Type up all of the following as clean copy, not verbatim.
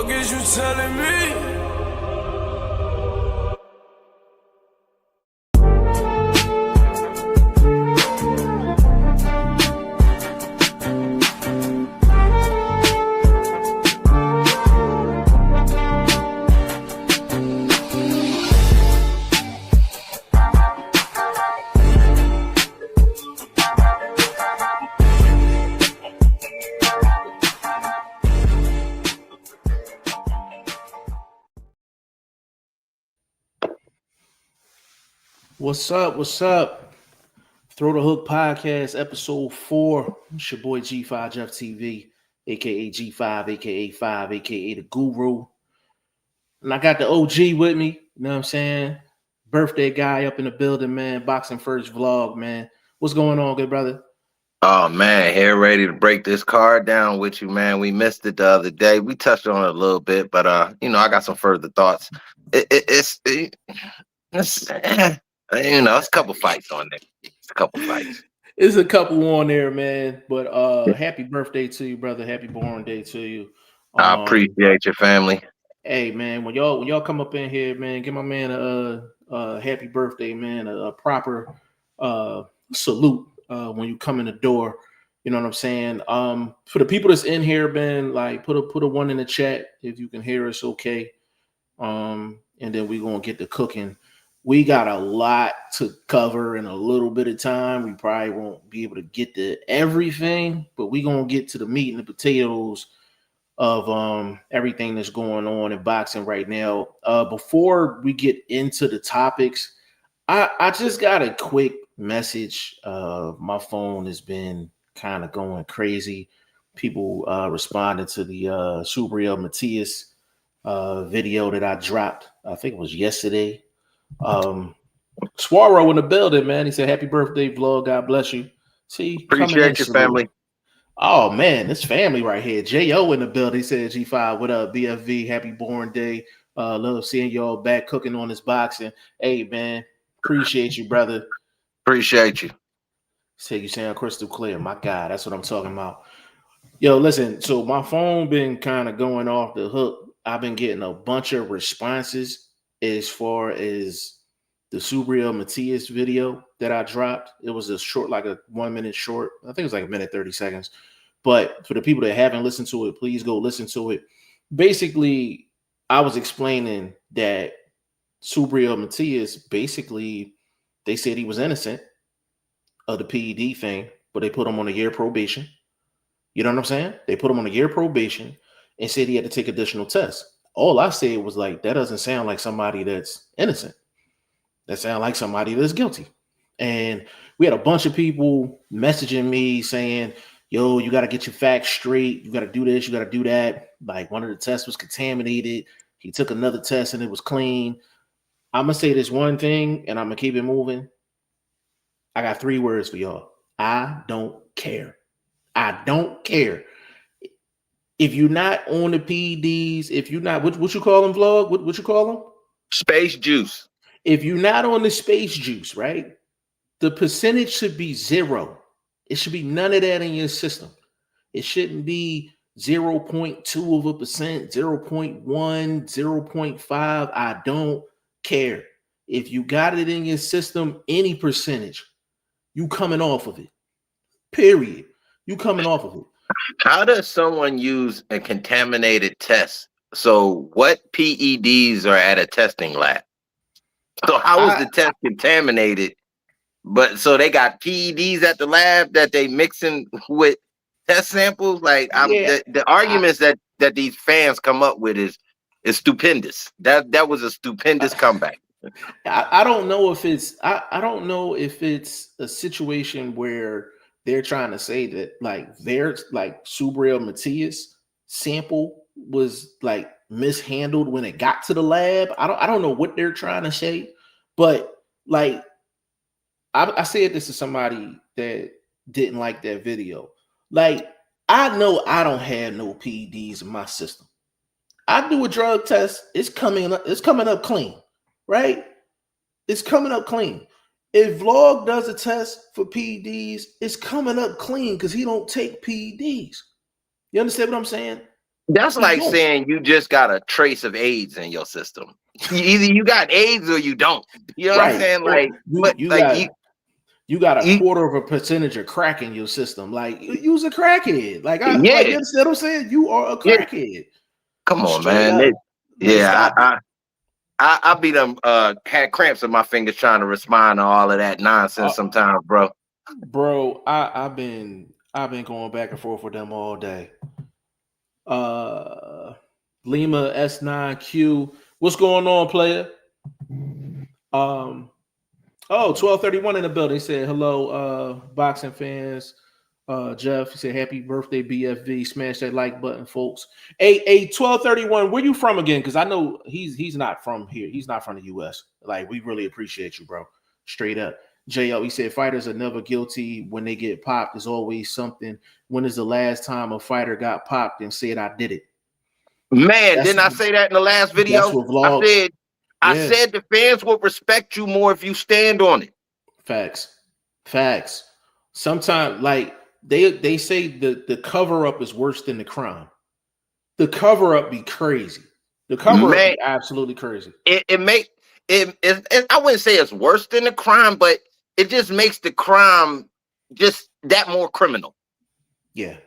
Fuck is you telling me? What's up? What's up? Throw the Hook Podcast, episode 4. It's your boy G5 Jeff TV, aka G5, aka 5, aka the Guru. And I got the OG with me, you know what I'm saying? Birthday guy up in the building, man. Boxing First vlog, man. What's going on, good brother? Oh man, here ready to break this card down with you, man. We missed it the other day. We touched on it a little bit, but I got some further thoughts. It's it's a couple fights on there. It's a couple fights. There's a couple on there, man. But happy birthday to you, brother. Happy born day to you. I appreciate your family. Hey man, when y'all come up in here, man, give my man a happy birthday, man. A proper salute when you come in the door. You know what I'm saying? For the people that's in here, man, like put a one in the chat if you can hear us, okay. And then we're gonna get to cooking. We got a lot to cover in a little bit of time. We probably won't be able to get to everything, but we're gonna get to the meat and the potatoes of everything that's going on in boxing right now. Before we get into the topics, I just got a quick message. My phone has been kind of going crazy. People responded to the Subriel Matias video that I dropped. I think it was yesterday. Swaro in the building, man. He said, "Happy birthday, vlog. God bless you." See, appreciate your family. Oh man, this family right here. J.O. in the building. He said, G5, what up? BFV, happy born day. Love seeing y'all back cooking on this boxing. Hey man, appreciate you, brother. Appreciate you. Say you sound crystal clear. My God, that's what I'm talking about. Yo, listen, so my phone been kind of going off the hook. I've been getting a bunch of responses as far as the Subriel Matias video that I dropped. It was a short, like a 1 minute short. I think it was like a minute, 30 seconds. But for the people that haven't listened to it, please go listen to it. Basically, I was explaining that Subriel Matias, basically, they said he was innocent of the PED thing, but they put him on a year probation. You know what I'm saying? They put him on a year probation and said he had to take additional tests. All I said was like, that doesn't sound like somebody that's innocent. That sounds like somebody that's guilty. And we had a bunch of people messaging me saying, yo, you got to get your facts straight. You got to do this. You got to do that. Like one of the tests was contaminated. He took another test and it was clean. I'm going to say this one thing and I'm going to keep it moving. I got 3 words for y'all. I don't care. I don't care. If you're not on the PEDs, if you're not, what you call them, vlog? What you call them? Space juice. If you're not on the space juice, right? The percentage should be 0. It should be none of that in your system. It shouldn't be 0.2%, 0.1, 0.5. I don't care. If you got it in your system, any percentage, you coming off of it. Period. You coming off of it. How does someone use a contaminated test? So what PEDs are at a testing lab? So how is the test contaminated? But so they got PEDs at the lab that they mixing with test samples. Like the arguments that these fans come up with is stupendous. That was a stupendous comeback. I don't know if it's I don't know if it's a situation where they're trying to say that like their like Subriel Matias sample was like mishandled when it got to the lab. I don't know what they're trying to say, but like I said this to somebody that didn't like that video. Like, I know I don't have no PEDs in my system. I do a drug test, it's coming up clean, right? It's coming up clean. If Vlog does a test for PEDs, it's coming up clean because he don't take PEDs. You understand what I'm saying? That's You like don't. saying you just got a trace of AIDS in your system. Either you got AIDS or you don't. You know what I'm Right. saying? Or Like, but like you got a you quarter of a percentage of crack in your system. Like you's a crackhead. Like yeah, you understand what I'm saying? You are a yeah. crackhead. Come on, Straight man. up. Like Yeah, stop it. I be them had cramps in my fingers trying to respond to all of that nonsense sometimes, bro. Bro, I've been going back and forth with them all day. Lima S9Q. What's going on, player? 1231 in the building. He said hello, boxing fans. Jeff, he said happy birthday, BFV. Smash that like button, folks. Hey, 1231, where you from again? Because I know he's not from here. He's not from the US. Like, we really appreciate you, bro. Straight up. JL, he said fighters are never guilty when they get popped. There's always something. When is the last time a fighter got popped and said I did it? Man, didn't I say that in the last That's video? what vlogs. I Yeah. said the fans will respect you more if you stand on it. Facts. Sometimes, like they say the cover up is worse than the crime. The cover up be crazy. The cover up Man, be absolutely crazy. I wouldn't say it's worse than the crime, but it just makes the crime just that more criminal. Yeah,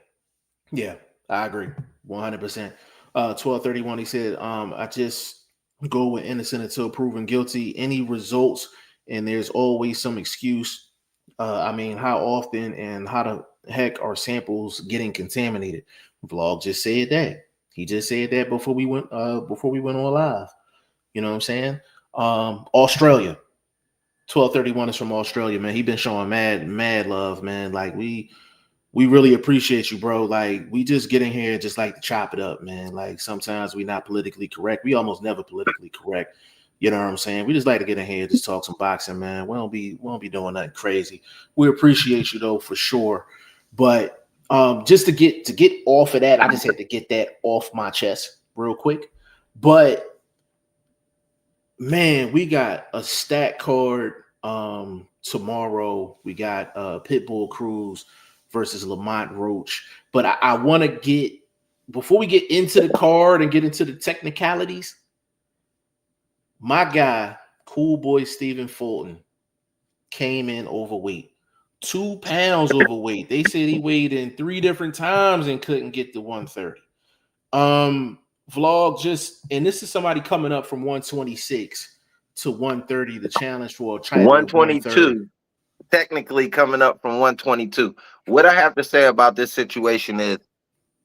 I agree 100%. 1231, he said, I just go with innocent until proven guilty. Any results, and there's always some excuse. I mean, how often and how the heck are samples getting contaminated? Vlog just said that. He just said that before we went on live. You know what I'm saying? Australia. 1231 is from Australia, man. He been showing mad love, man. Like we really appreciate you, bro. Like we just get in here just like to chop it up, man. Like sometimes we not politically correct. We almost never politically correct. You know what I'm saying? We just like to get in here and just talk some boxing, man. We won't be doing nothing crazy. We appreciate you though for sure. But just to get off of that, I just had to get that off my chest real quick. But man, we got a stat card tomorrow. We got Pitbull Cruz versus Lamont Roach. But I want to get, before we get into the card and get into the technicalities, my guy, cool boy Stephen Fulton, came in overweight. 2 pounds overweight. They said he weighed in 3 different times and couldn't get to 130. Vlog just, and this is somebody coming up from 126 to 130, the challenge for a title 122, technically coming up from 122. What I have to say about this situation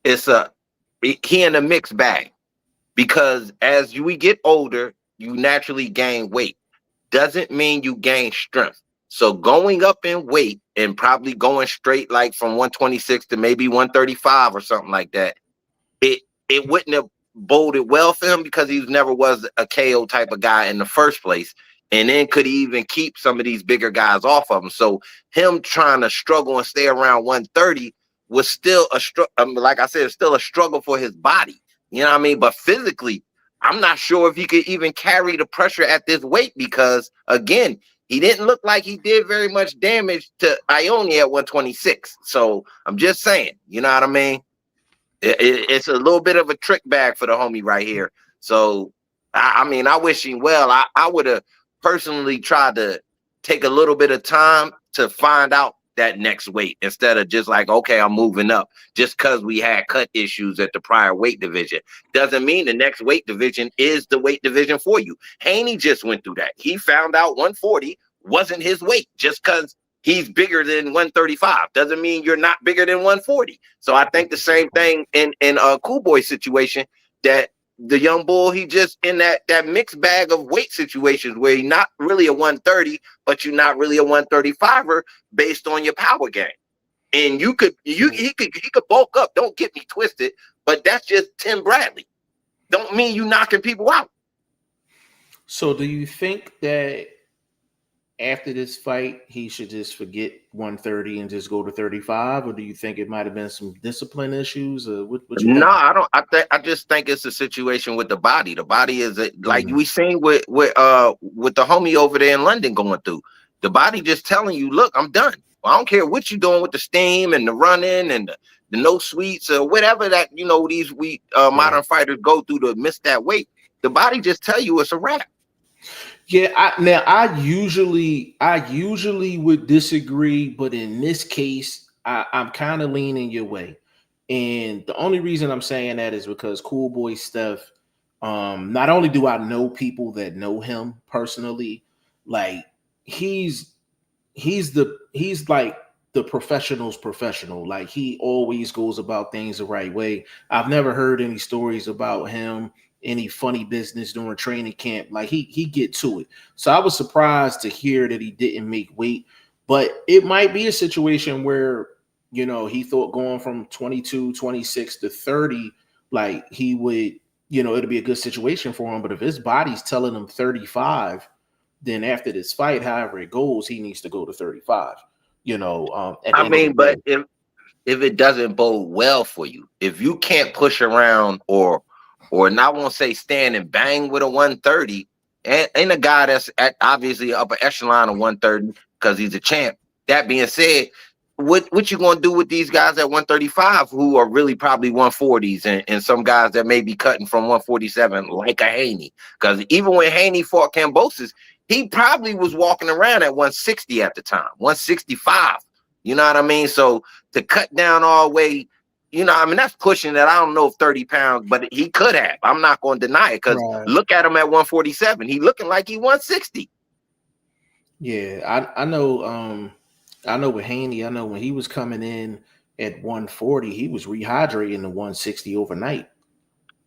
is he in a mixed bag, because as we get older, you naturally gain weight. Doesn't mean you gain strength. So going up in weight and probably going straight like from 126 to maybe 135 or something like that, it wouldn't have boded well for him, because he never was a KO type of guy in the first place. And then could he even keep some of these bigger guys off of him? So him trying to struggle and stay around 130 was still a struggle. Like I said, it's still a struggle for his body. You know what I mean? But physically, I'm not sure if he could even carry the pressure at this weight, because again, he didn't look like he did very much damage to Ione at 126. So I'm just saying, you know what I mean? It's a little bit of a trick bag for the homie right here. So, I mean, I wish him well. I would have personally tried to take a little bit of time to find out that next weight, instead of just like, okay, I'm moving up. Just because we had cut issues at the prior weight division doesn't mean the next weight division is the weight division for you. Haney just went through that. He found out 140 wasn't his weight. Just because he's bigger than 135 doesn't mean you're not bigger than 140. So I think the same thing in a Cool Boy situation, that the young bull, he just in that mixed bag of weight situations where you're not really a 130, but you're not really a 135er based on your power game. And he could bulk up. Don't get me twisted, but that's just Tim Bradley. Don't mean you knocking people out. So do you think that after this fight, he should just forget 130 and just go to 35, or do you think it might have been some discipline issues? Or what you No, think? I don't. I just think it's a situation with the body. The body is like we seen with the homie over there in London going through. The body just telling you, look, I'm done. I don't care what you're doing with the steam and the running and the no sweets or whatever that these modern fighters go through to miss that weight. The body just tell you it's a wrap. Yeah, I usually would disagree, but in this case, I'm kind of leaning your way. And the only reason I'm saying that is because Cool Boy Steph, not only do I know people that know him personally, like he's like the professional's professional. Like he always goes about things the right way. I've never heard any stories about him, any funny business during training camp. Like he get to it. So I was surprised to hear that he didn't make weight, but it might be a situation where, he thought going from 22, 26 to 30, like he would, it'll be a good situation for him. But if his body's telling him 35, then after this fight, however it goes, he needs to go to 35. I mean, but if it doesn't bode well for you, if you can't push around or not won't say stand and bang with a 130, and a guy that's at obviously upper echelon of 130 because he's a champ. That being said, what you gonna do with these guys at 135 who are really probably 140s and some guys that may be cutting from 147 like a Haney? Because even when Haney fought Kambosos, he probably was walking around at 160 at the time, 165. You know what I mean? So to cut down all the way, that's pushing that. I don't know if 30 pounds, but he could have. I'm not going to deny it because look at him at 147. He looking like he 160. Yeah, I know. I know with Haney, I know when he was coming in at 140, he was rehydrating to 160 overnight.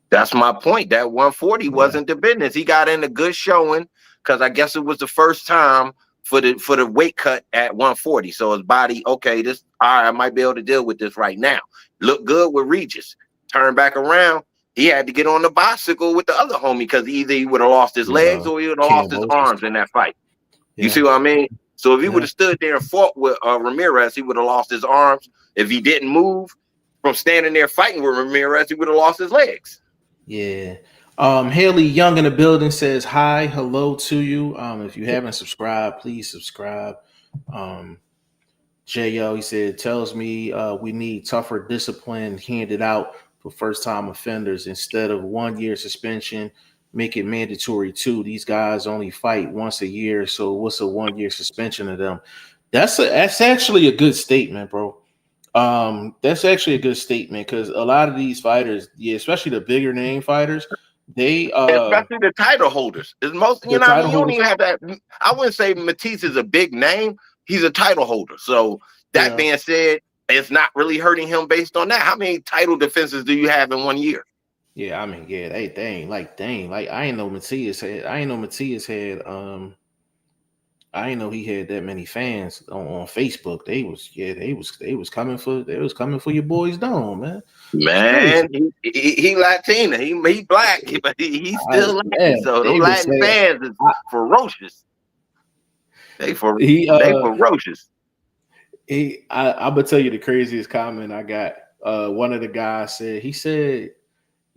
That's my point. That 140 wasn't the business. He got in a good showing because I guess it was the first time for the weight cut at 140. So his body, okay, this all right, I might be able to deal with this right now. Look good with Regis. Turn back around. He had to get on the bicycle with the other homie because either he would have lost his legs or he would have lost his arms in that fight. You see what I mean? So if he would have stood there and fought with Ramirez, he would have lost his arms. If he didn't move from standing there fighting with Ramirez, he would have lost his legs. Yeah. Haley Young in the building says hi, hello to you. If you haven't subscribed, please subscribe. JL, he said, tells me we need tougher discipline handed out for first-time offenders instead of 1 year suspension. Make it mandatory too. These guys only fight once a year, so what's a 1 year suspension of them? That's actually a good statement, bro. That's actually a good statement because a lot of these fighters, especially the bigger name fighters, they especially the title holders. Is most you don't even have that. I wouldn't say Matisse is a big name. He's a title holder. So that being said, it's not really hurting him based on that. How many title defenses do you have in 1 year? Yeah, I mean, they ain't like I ain't know Matias had I ain't know he had that many fans on Facebook. They was coming for your boy's dome, man. Man, he Latina, he black, but he's still Latin. So the Latin fans is ferocious. They ferocious. I'm gonna tell you the craziest comment I got. One of the guys said,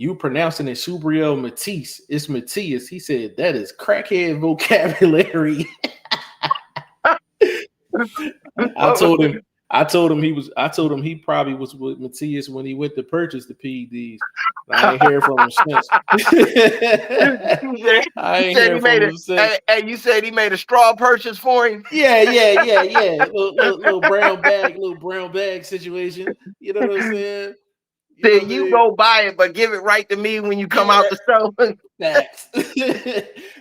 you pronouncing it Subriel Matisse. It's Matias. He said that is crackhead vocabulary. I told him he probably was with Matias when he went to purchase the PEDs. I ain't hear from him since. I ain't hear from him since. Hey, you said he made a straw purchase for him? Yeah. Little brown bag situation. You know what I'm saying? Then you go buy it, but give it right to me when you come out the store. Facts.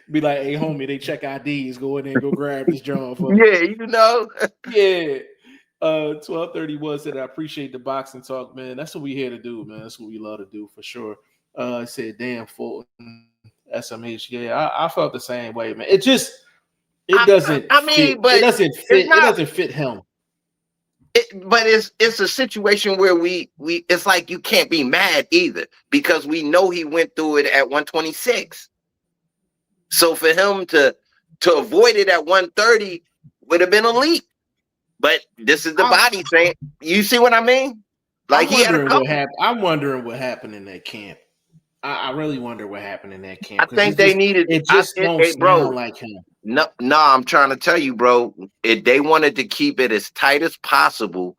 Be like, hey, homie, they check IDs. Go in there and go grab this job. Yeah. 1231 said, I appreciate the boxing talk, man. That's what we here to do, man. That's what we love to do for sure. Said, damn, Fulton, SMH. Yeah, I felt the same way, man. It doesn't fit him. But it's a situation where we it's like you can't be mad either because we know he went through it at 126. So for him to avoid it at 130 would have been a leap. But this is the body saying, you see what I mean? Like I'm wondering what happened in that camp. I really wonder what happened in that camp. I think they needed it. Just don't sound like him. No, I'm trying to tell you, bro. They wanted to keep it as tight as possible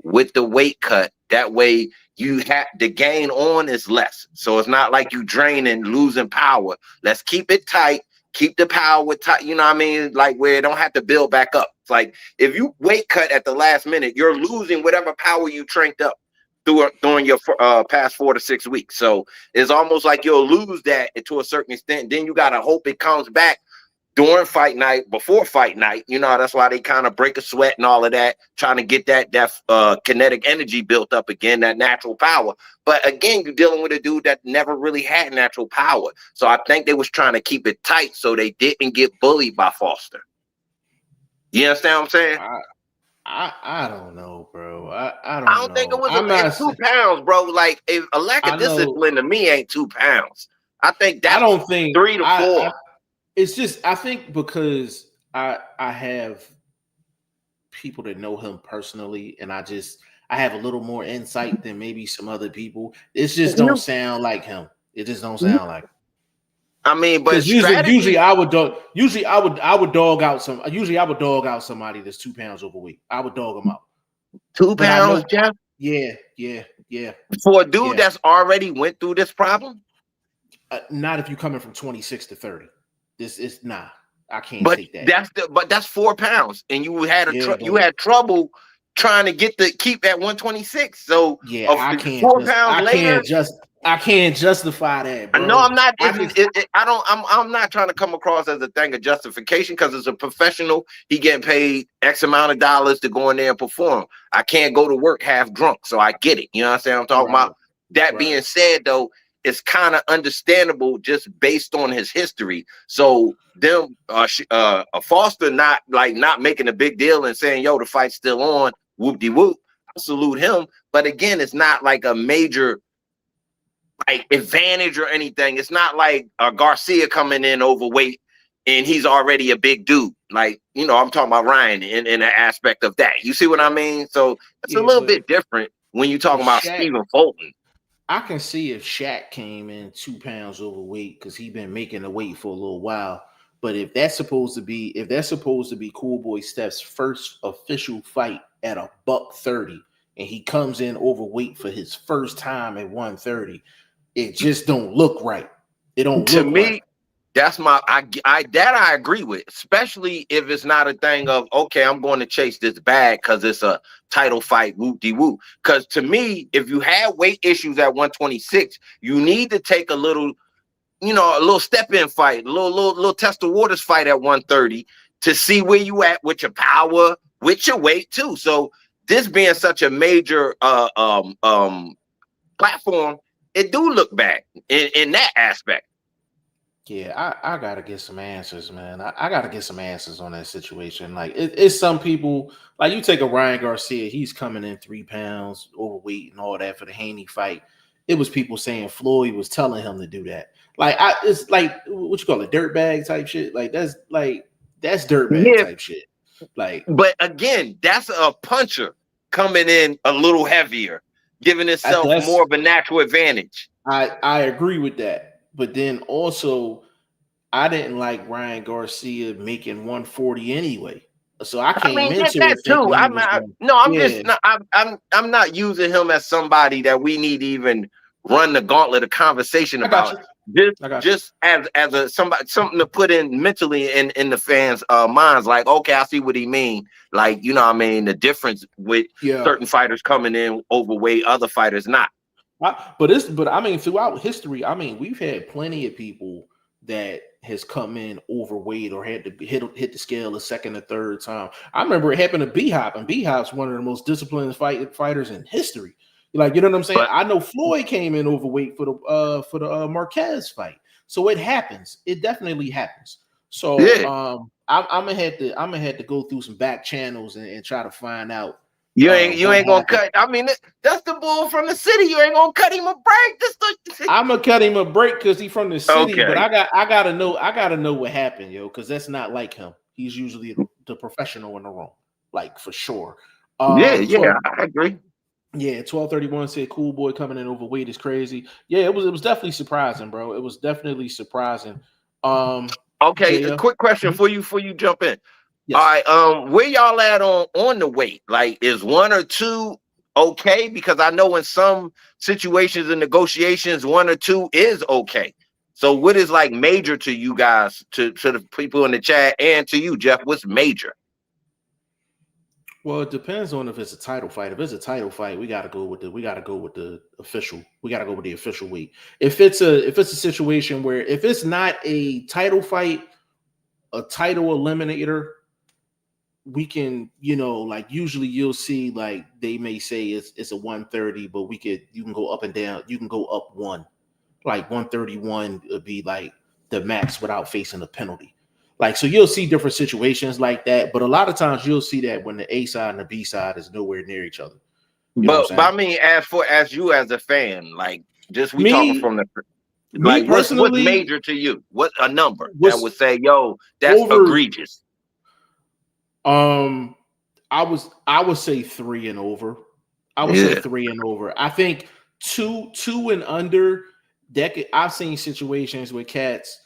with the weight cut. That way you have the gain on is less. So it's not like you draining, losing power. Let's keep it tight. Keep the power tight. You know what I mean? Like where it don't have to build back up. It's like if you weight cut at the last minute, you're losing whatever power you trained up during your past 4 to 6 weeks. So it's almost like you'll lose that to a certain extent. Then you got to hope it comes back during fight night, before fight night. You know, that's why they kind of break a sweat and all of that, trying to get that kinetic energy built up again, that natural power. But again, you're dealing with a dude that never really had natural power. So I think they was trying to keep it tight so they didn't get bullied by Foster. You understand what I'm saying? I don't know, bro. I don't think it was 2 pounds, bro. Like a lack of discipline to me ain't 2 pounds. I think that's 3 to 4. It's just I think because I have people that know him personally, and I have a little more insight than maybe some other people. It just don't sound like him. It just don't sound like him. I mean, but usually I would dog out somebody that's 2 pounds overweight. I would dog him out. 2 pounds, Jeff? Yeah. For a dude that's already went through this problem? Not if you're coming from 26 to 30. This is I can't take that. That's 4 pounds, and you had you had trouble trying to keep at 126. So I can't. 4 pounds later, I can't justify that, bro. No, I'm not. I'm not trying to come across as a thing of justification because it's a professional. He getting paid X amount of dollars to go in there and perform. I can't go to work half drunk, so I get it. You know what I'm saying? I'm talking about. That being said, though, it's kind of understandable just based on his history. So them Foster not making a big deal and saying, yo, the fight's still on, whoop-de-whoop. I salute him. But again, it's not like a major advantage or anything. It's not like Garcia coming in overweight and he's already a big dude. Like, you know, I'm talking about Ryan in the aspect of that. You see what I mean? So it's a little bit different when you're talking about Stephen Fulton. I can see if Shaq came in 2 pounds overweight because he's been making the weight for a little while. But if that's supposed to be Cool Boy Steph's first official fight at $130, and he comes in overweight for his first time at 130, it just don't look right. It don't to look me. Right. That's I agree with, especially if it's not a thing of, okay, I'm going to chase this bag because it's a title fight, whoop-de-whoop. Because to me, if you have weight issues at 126, you need to take a little step-in fight, a little test the waters fight at 130 to see where you at with your power, with your weight too. So this being such a major platform, it do look bad in that aspect. Yeah, I gotta get some answers, man. I gotta get some answers on that situation. Like, it's some people, like you take a Ryan Garcia, he's coming in 3 pounds overweight and all that for the Haney fight. It was people saying Floyd was telling him to do that. Like, it's like what you call it, dirtbag type shit. Like that's dirtbag type shit. Like, but again, that's a puncher coming in a little heavier, giving itself more of a natural advantage. I agree with that. But then also, I didn't like Ryan Garcia making 140 anyway. So I came into that too. I'm not using him as somebody that we need to even run the gauntlet of conversation about. Just as something to put in mentally in the fans' minds. Like, okay, I see what he mean. Like, you know what I mean? The difference with certain fighters coming in overweight, other fighters not. But I mean, throughout history, I mean, we've had plenty of people that has come in overweight or had to hit the scale a second or third time. I remember it happened to B-Hop, and B-Hop's one of the most disciplined fighters in history. Like, you know what I'm saying? But I know Floyd came in overweight for the Marquez fight, so it happens. It definitely happens. So I'm gonna have to go through some back channels and try to find out. You ain't gonna cut. I mean, that's the bull from the city. You ain't gonna cut him a break. I'm gonna cut him a break because he's from the city. Okay. But I gotta know what happened, yo, because that's not like him. He's usually the professional in the room, like for sure. I agree. Yeah, 1231 said Cool Boy coming in overweight is crazy. Yeah, it was definitely surprising, bro. It was definitely surprising. Okay, a quick question for you jump in. Yes. All right, where y'all at on the weight? Like, is 1 or 2 okay? Because I know in some situations and negotiations, 1 or 2 is okay. So what is like major to you guys, to the people in the chat, and to you, Jeff? What's major? Well, it depends on if it's a title fight. If it's a title fight, we gotta go with the official. We gotta go with the official weight. If it's a situation where if it's not a title fight, a title eliminator, we can, like usually you'll see like they may say it's a 130, but you can go up and down, you can go up one. Like 131 would be like the max without facing a penalty. Like, so you'll see different situations like that, but a lot of times you'll see that when the A side and the B side is nowhere near each other. You know what I'm But I saying? mean, as you as a fan, like just we talking Me, from the me like what's personally major to you? What a number that was would say, yo, that's over. egregious. Um, I would say 3 and over. I would say Yeah. 3 and over. I think two and under. I've seen situations where cats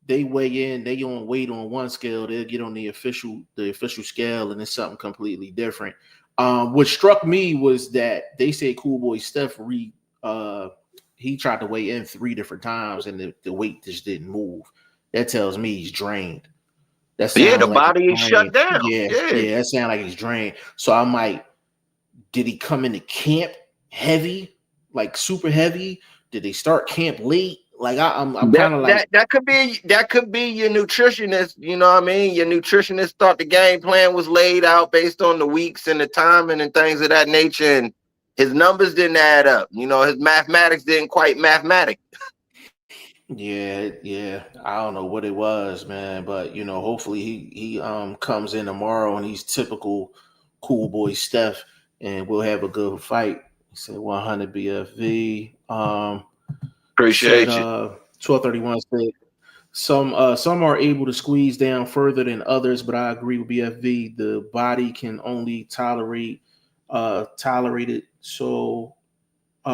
they weigh in, they on weight on one scale, they'll get on the official scale, and it's something completely different. What struck me was that they say Cool Boy Steph he tried to weigh in 3 different times and the weight just didn't move. That tells me he's drained. That Yeah, sounds the like body he's is shut drained. down. Yeah, Yeah. yeah, that sounds like he's drained. So I'm like, did he come into camp heavy, like super heavy? Did they start camp late? Like I'm That kind of like, that could be your nutritionist, you know what I mean? Your nutritionist thought the game plan was laid out based on the weeks and the timing and things of that nature, and his numbers didn't add up. You know, his mathematics didn't quite mathematic. yeah. I don't know what it was, man, but hopefully he comes in tomorrow and he's typical Cool Boy Steph, and we'll have a good fight. He said 100 BFV. Said Appreciate you. 1231 said some are able to squeeze down further than others, but I agree with BFV. The body can only tolerate it so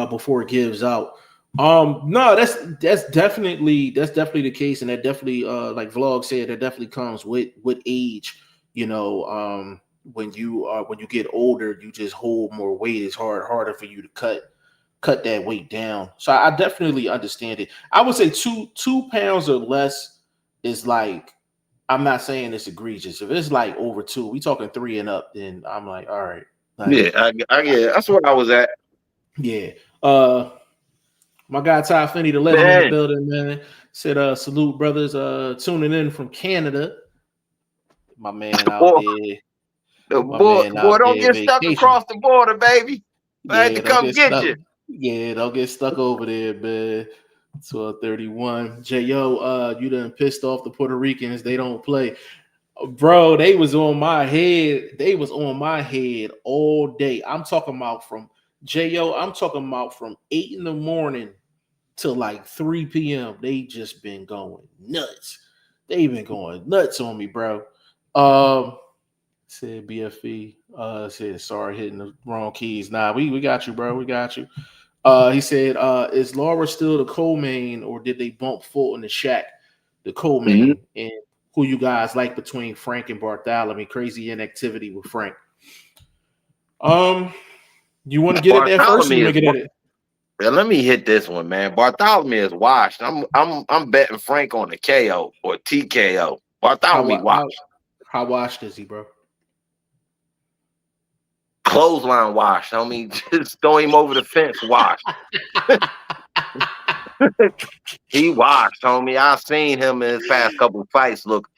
before it gives out. No, that's definitely the case, and that definitely like Vlog said, that definitely comes with age. When you get older, you just hold more weight. It's harder for you to cut that weight down. So I definitely understand it. I would say 2 pounds or less is like, I'm not saying it's egregious. If it's like over 2, we talking 3 and up, then I'm like, all right. Like, Yeah, I yeah, that's what I was at. yeah. My guy Ty Finney, the legend in the Man, building, man, said salute brothers tuning in from Canada. My man out boy, there. My boy, man boy, out don't there get stuck vacation. across the border, baby. I had Yeah, to don't come get get stuck. you. Yeah, don't get stuck over there, man. 1231. Yo, you done pissed off the Puerto Ricans. They don't play. Bro, they was on my head. They was on my head all day. I'm talking about from I'm talking about from 8 in the morning till like 3 p.m. They just been going nuts. They been going nuts on me, bro. Said BFE. Said sorry hitting the wrong keys. Nah, we got you, bro. We got you. He said, is Laura still the co-main, or did they bump Fulton and Shaq the Mhm. co-main? And who you guys like between Frank and Bartholomew? Crazy inactivity with Frank. You want to get at that first, or you Bartholomew want is to get at it? Yeah, let me hit this one, man. Bartholomew is washed. I'm betting Frank on the KO or TKO. Bartholomew How washed. how washed is he, bro? Clothesline washed. I mean, just throw him over the fence, washed. He washed, homie. I've seen him in his past couple of fights look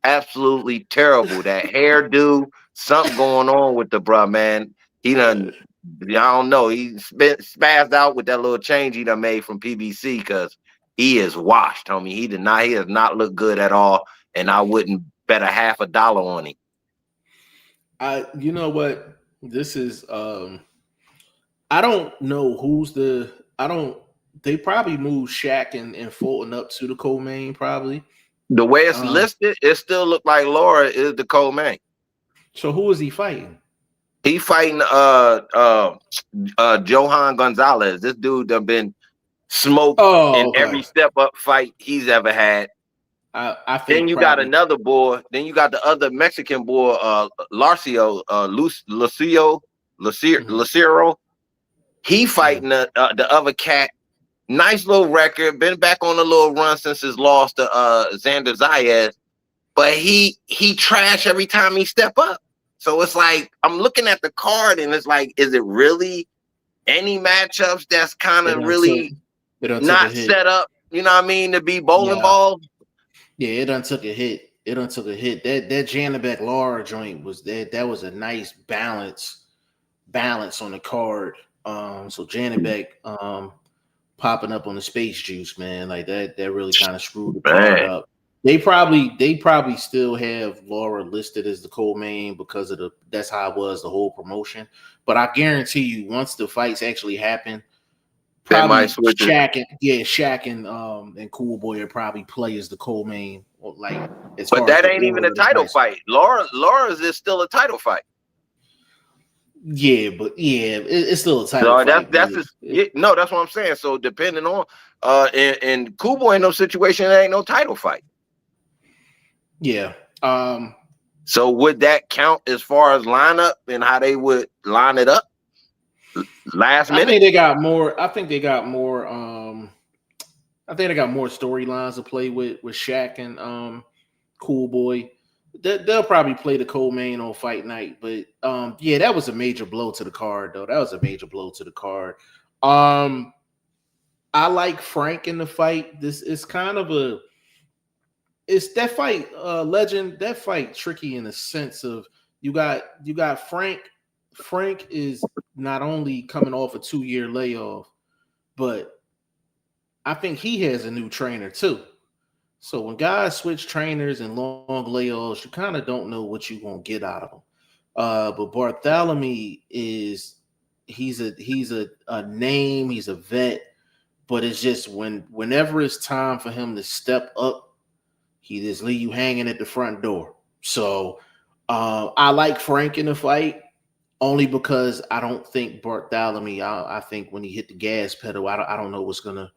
absolutely terrible. That hairdo, something going on with the bruh, man. He done, I don't know. He spazzed out with that little change he done made from PBC because he is washed, homie. He does not look good at all. And I wouldn't bet a half a dollar on him. You know what? This is I don't know they probably moved Shaq and Fulton up to the co-main, probably. The way it's Um, listed, it still look like Laura is the co-main. so who is he fighting? He fighting Johan Gonzalez. This dude done been smoked in Oh, every okay. step up fight he's ever had. I Then think you got probably another boy. Then you got the other Mexican boy, Larcio, mhm. Lucero. He fighting the other cat. Nice little record. Been back on a little run since his loss to Xander Zayas. But he trash every time he step up. So it's like I'm looking at the card and it's like, is it really any matchups that's kind of really not set up? You know what I mean, to be bowling balls? Yeah, it done took a hit. It done took a hit. That Janabek Laura joint was that was a nice balance on the card. So Janabek popping up on the space juice, man, like that really kind of screwed the card up. They probably still have Laura listed as the co-main because of that's how it was the whole promotion. But I guarantee you, once the fights actually happen, probably Shaq and Cool Boy will probably play as the co-main. Like, but that ain't even a title fight. Laura's is still a title fight. Yeah, but it's still a title fight. That's what I'm saying. So depending on and Cool Boy in no situation, it ain't no title fight. Yeah. So would that count as far as lineup and how they would line it up? Last minute? I think they got more storylines to play with Shaq and Cool Boy. They'll probably play the co-main on fight night, but that was a major blow to the card, though. That was a major blow to the card. I like Frank in the fight. This is kind of it's that fight, Legend. That fight tricky in the sense of you got Frank. Frank is not only coming off a 2-year layoff, but I think he has a new trainer too. So when guys switch trainers and long layoffs, you kind of don't know what you're gonna get out of them. But Bartholomew he's a name, he's a vet, but it's just whenever it's time for him to step up, he just leave you hanging at the front door. So I like Frank in the fight only because I don't think Bartholomew. I think when he hit the gas pedal, I don't know what's gonna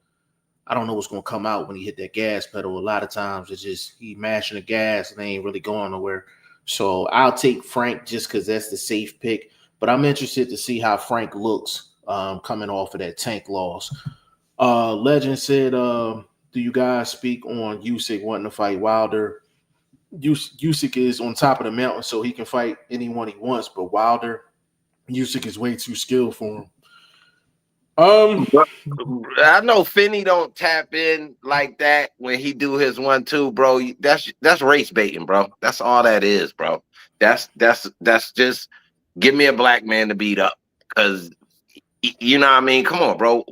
come out when he hit that gas pedal. A lot of times it's just he mashing the gas and they ain't really going nowhere. So I'll take Frank just because that's the safe pick. But I'm interested to see how Frank looks coming off of that Tank loss. Legend said, do you guys speak on Usyk wanting to fight Wilder? Usyk is on top of the mountain, so he can fight anyone he wants. But Usyk is way too skilled for him. I know Finney don't tap in like that when he do his 1-2, bro. That's race baiting, bro. That's all that is, bro. That's just give me a black man to beat up, because you know what I mean. Come on, bro.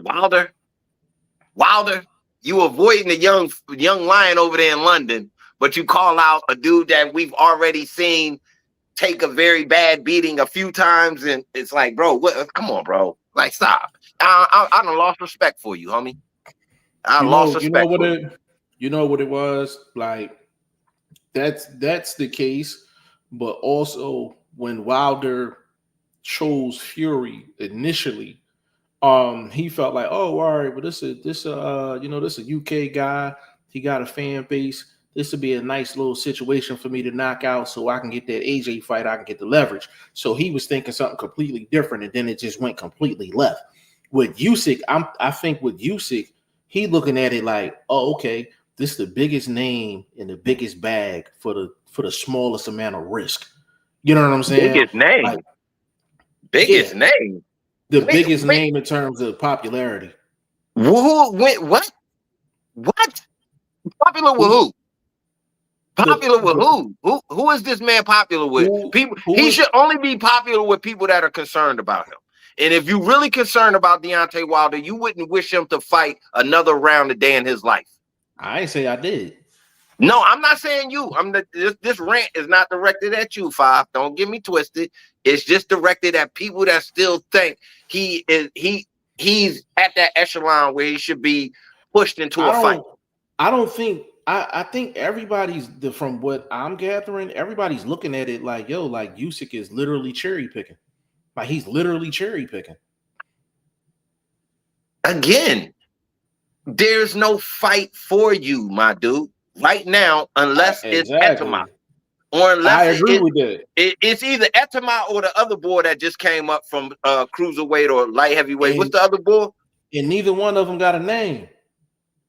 Wilder, you avoiding the young lion over there in London, but you call out a dude that we've already seen take a very bad beating a few times, and it's like, bro, come on, bro. Like, stop. I done lost respect for you, homie. Lost respect. You know what it was? Like, that's the case, but also when Wilder chose Fury initially, he felt like, oh, all right, but this a UK guy. He got a fan base. This would be a nice little situation for me to knock out so I can get that AJ fight. I can get the leverage. So he was thinking something completely different, and then it just went completely left. With Usyk, I think with Usyk, he looking at it like, oh, okay, this is the biggest name in the biggest bag for the smallest amount of risk. You know what I'm saying? Biggest name. Like, biggest name. The biggest name in terms of popularity. What? Popular with who? Popular with who? Who is this man popular with? People. He should only be popular with people that are concerned about him. And if you're really concerned about Deontay Wilder, you wouldn't wish him to fight another round a day in his life. I ain't say I did. No, I'm not saying you. This rant is not directed at you, Five. Don't get me twisted. It's just directed at people that still think he's at that echelon where he should be pushed into a fight. I think everybody's from what I'm gathering, everybody's looking at it like, yo, like Usyk is literally cherry picking. Like he's literally cherry picking. Again, there's no fight for you, my dude, right now, unless it's Etama. or unless I agree with that. it's either Etama or the other boy that just came up from cruiserweight or light heavyweight. What's the other boy? And neither one of them got a name.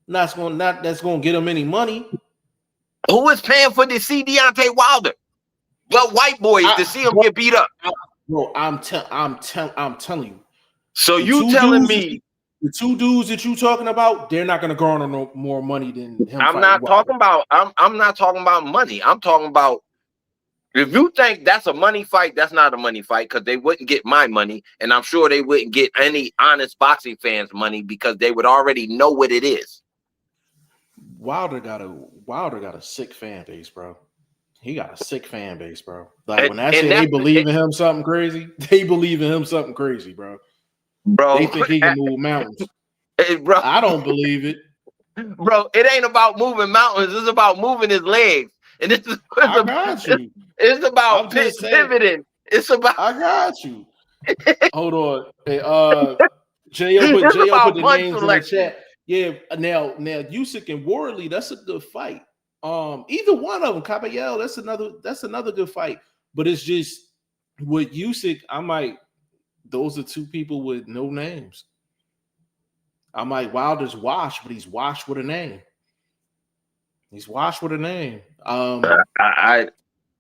That's gonna get them any money. Who is paying for to see Deontay Wilder? But white boys to see him get beat up. Bro, I'm telling you. So you telling me the two dudes that you talking about, they're not gonna garner no more money than him. I'm not talking about money. I'm talking about if you think that's a money fight, that's not a money fight because they wouldn't get my money, and I'm sure they wouldn't get any honest boxing fans' money because they would already know what it is. Wilder got a sick fan base, bro. He got a sick fan base, bro. Like when I say they believe in him something crazy, they believe in him something crazy, bro. Bro, they think he can move mountains. Hey, bro, I don't believe it. Bro, it ain't about moving mountains. It's about moving his legs. And it's about pivoting. It's about. I got you. Hold on. Hey, J.O. put the names in the chat. Yeah. Now Usyk and Worley, that's a good fight. Either one of them, Caballero, that's another good fight. But it's just with Usyk, those are two people with no names. Wilder's washed, but he's washed with a name. He's washed with a name. I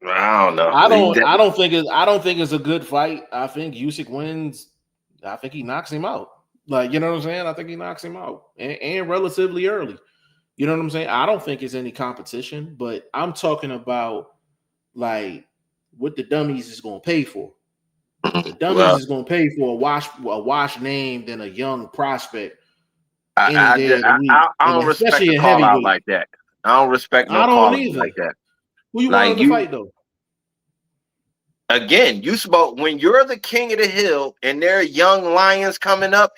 don't know. I don't think it's a good fight. I think Usyk wins. I think he knocks him out. Like, you know what I'm saying? I think he knocks him out and relatively early. You know what I'm saying? I don't think it's any competition, but I'm talking about like what the dummies is going to pay for. The dummies is going to pay for a wash name than a young prospect. I don't respect the call out like that. I don't respect no call out like that. Who you want to fight though? Again, you spoke when you're the king of the hill and there are young lions coming up.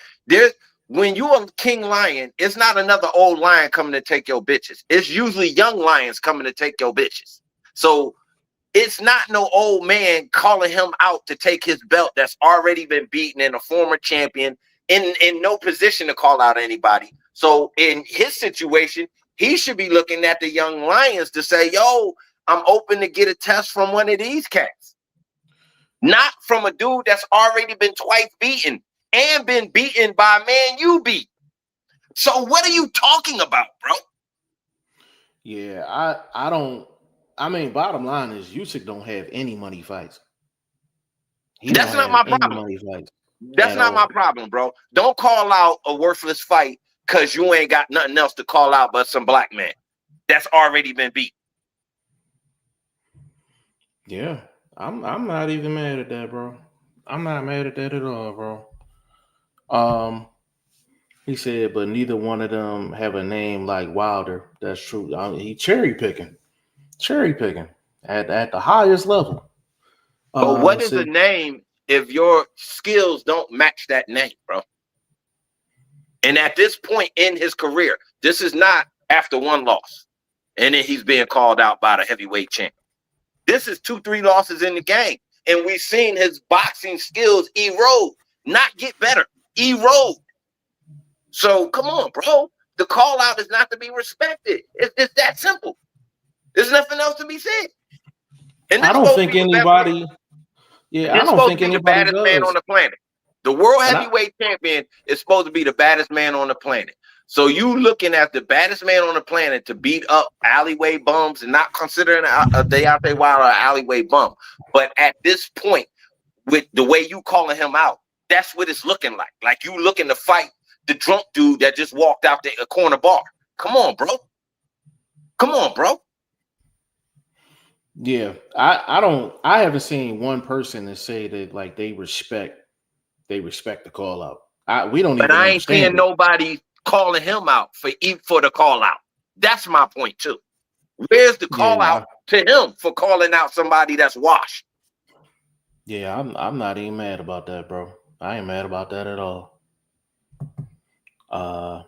When you're a king lion, it's not another old lion coming to take your bitches. It's usually young lions coming to take your bitches. So it's not no old man calling him out to take his belt that's already been beaten and a former champion in no position to call out anybody. So in his situation, he should be looking at the young lions to say, yo, I'm open to get a test from one of these cats. Not from a dude that's already been twice beaten and been beaten by a man you beat. So what are you talking about, bro? Yeah, bottom line is Usyk don't have any money fights. That's not my problem. That's not my problem, bro. Don't call out a worthless fight because you ain't got nothing else to call out but some black man that's already been beat. Yeah, I'm not even mad at that, bro. I'm not mad at that at all, bro. He said, but neither one of them have a name like Wilder. That's true. He cherry picking at the highest level. But what is a name if your skills don't match that name, bro? And at this point in his career, this is not after one loss, and then he's being called out by the heavyweight champ. This is 2-3 losses in the game, and we've seen his boxing skills erode, not get better, erode. So come on, bro. The call out is not to be respected. It's that simple. There's nothing else to be said. And I don't think anybody. Yeah, I don't think anybody the baddest man on the planet. The world heavyweight champion is supposed to be the baddest man on the planet. So you looking at the baddest man on the planet to beat up alleyway bums and not considering a Deontay Wilder an alleyway bum. But at this point, with the way you calling him out, that's what it's looking like. Like you looking to fight the drunk dude that just walked out the corner bar. Come on, bro. Come on, bro. Yeah, I haven't seen one person that say that like they respect the call out. We don't. But I ain't seeing nobody calling him out for the call out. That's my point too. Where's the call out to him for calling out somebody that's washed? Yeah, I'm not even mad about that, bro. I ain't mad about that at all. I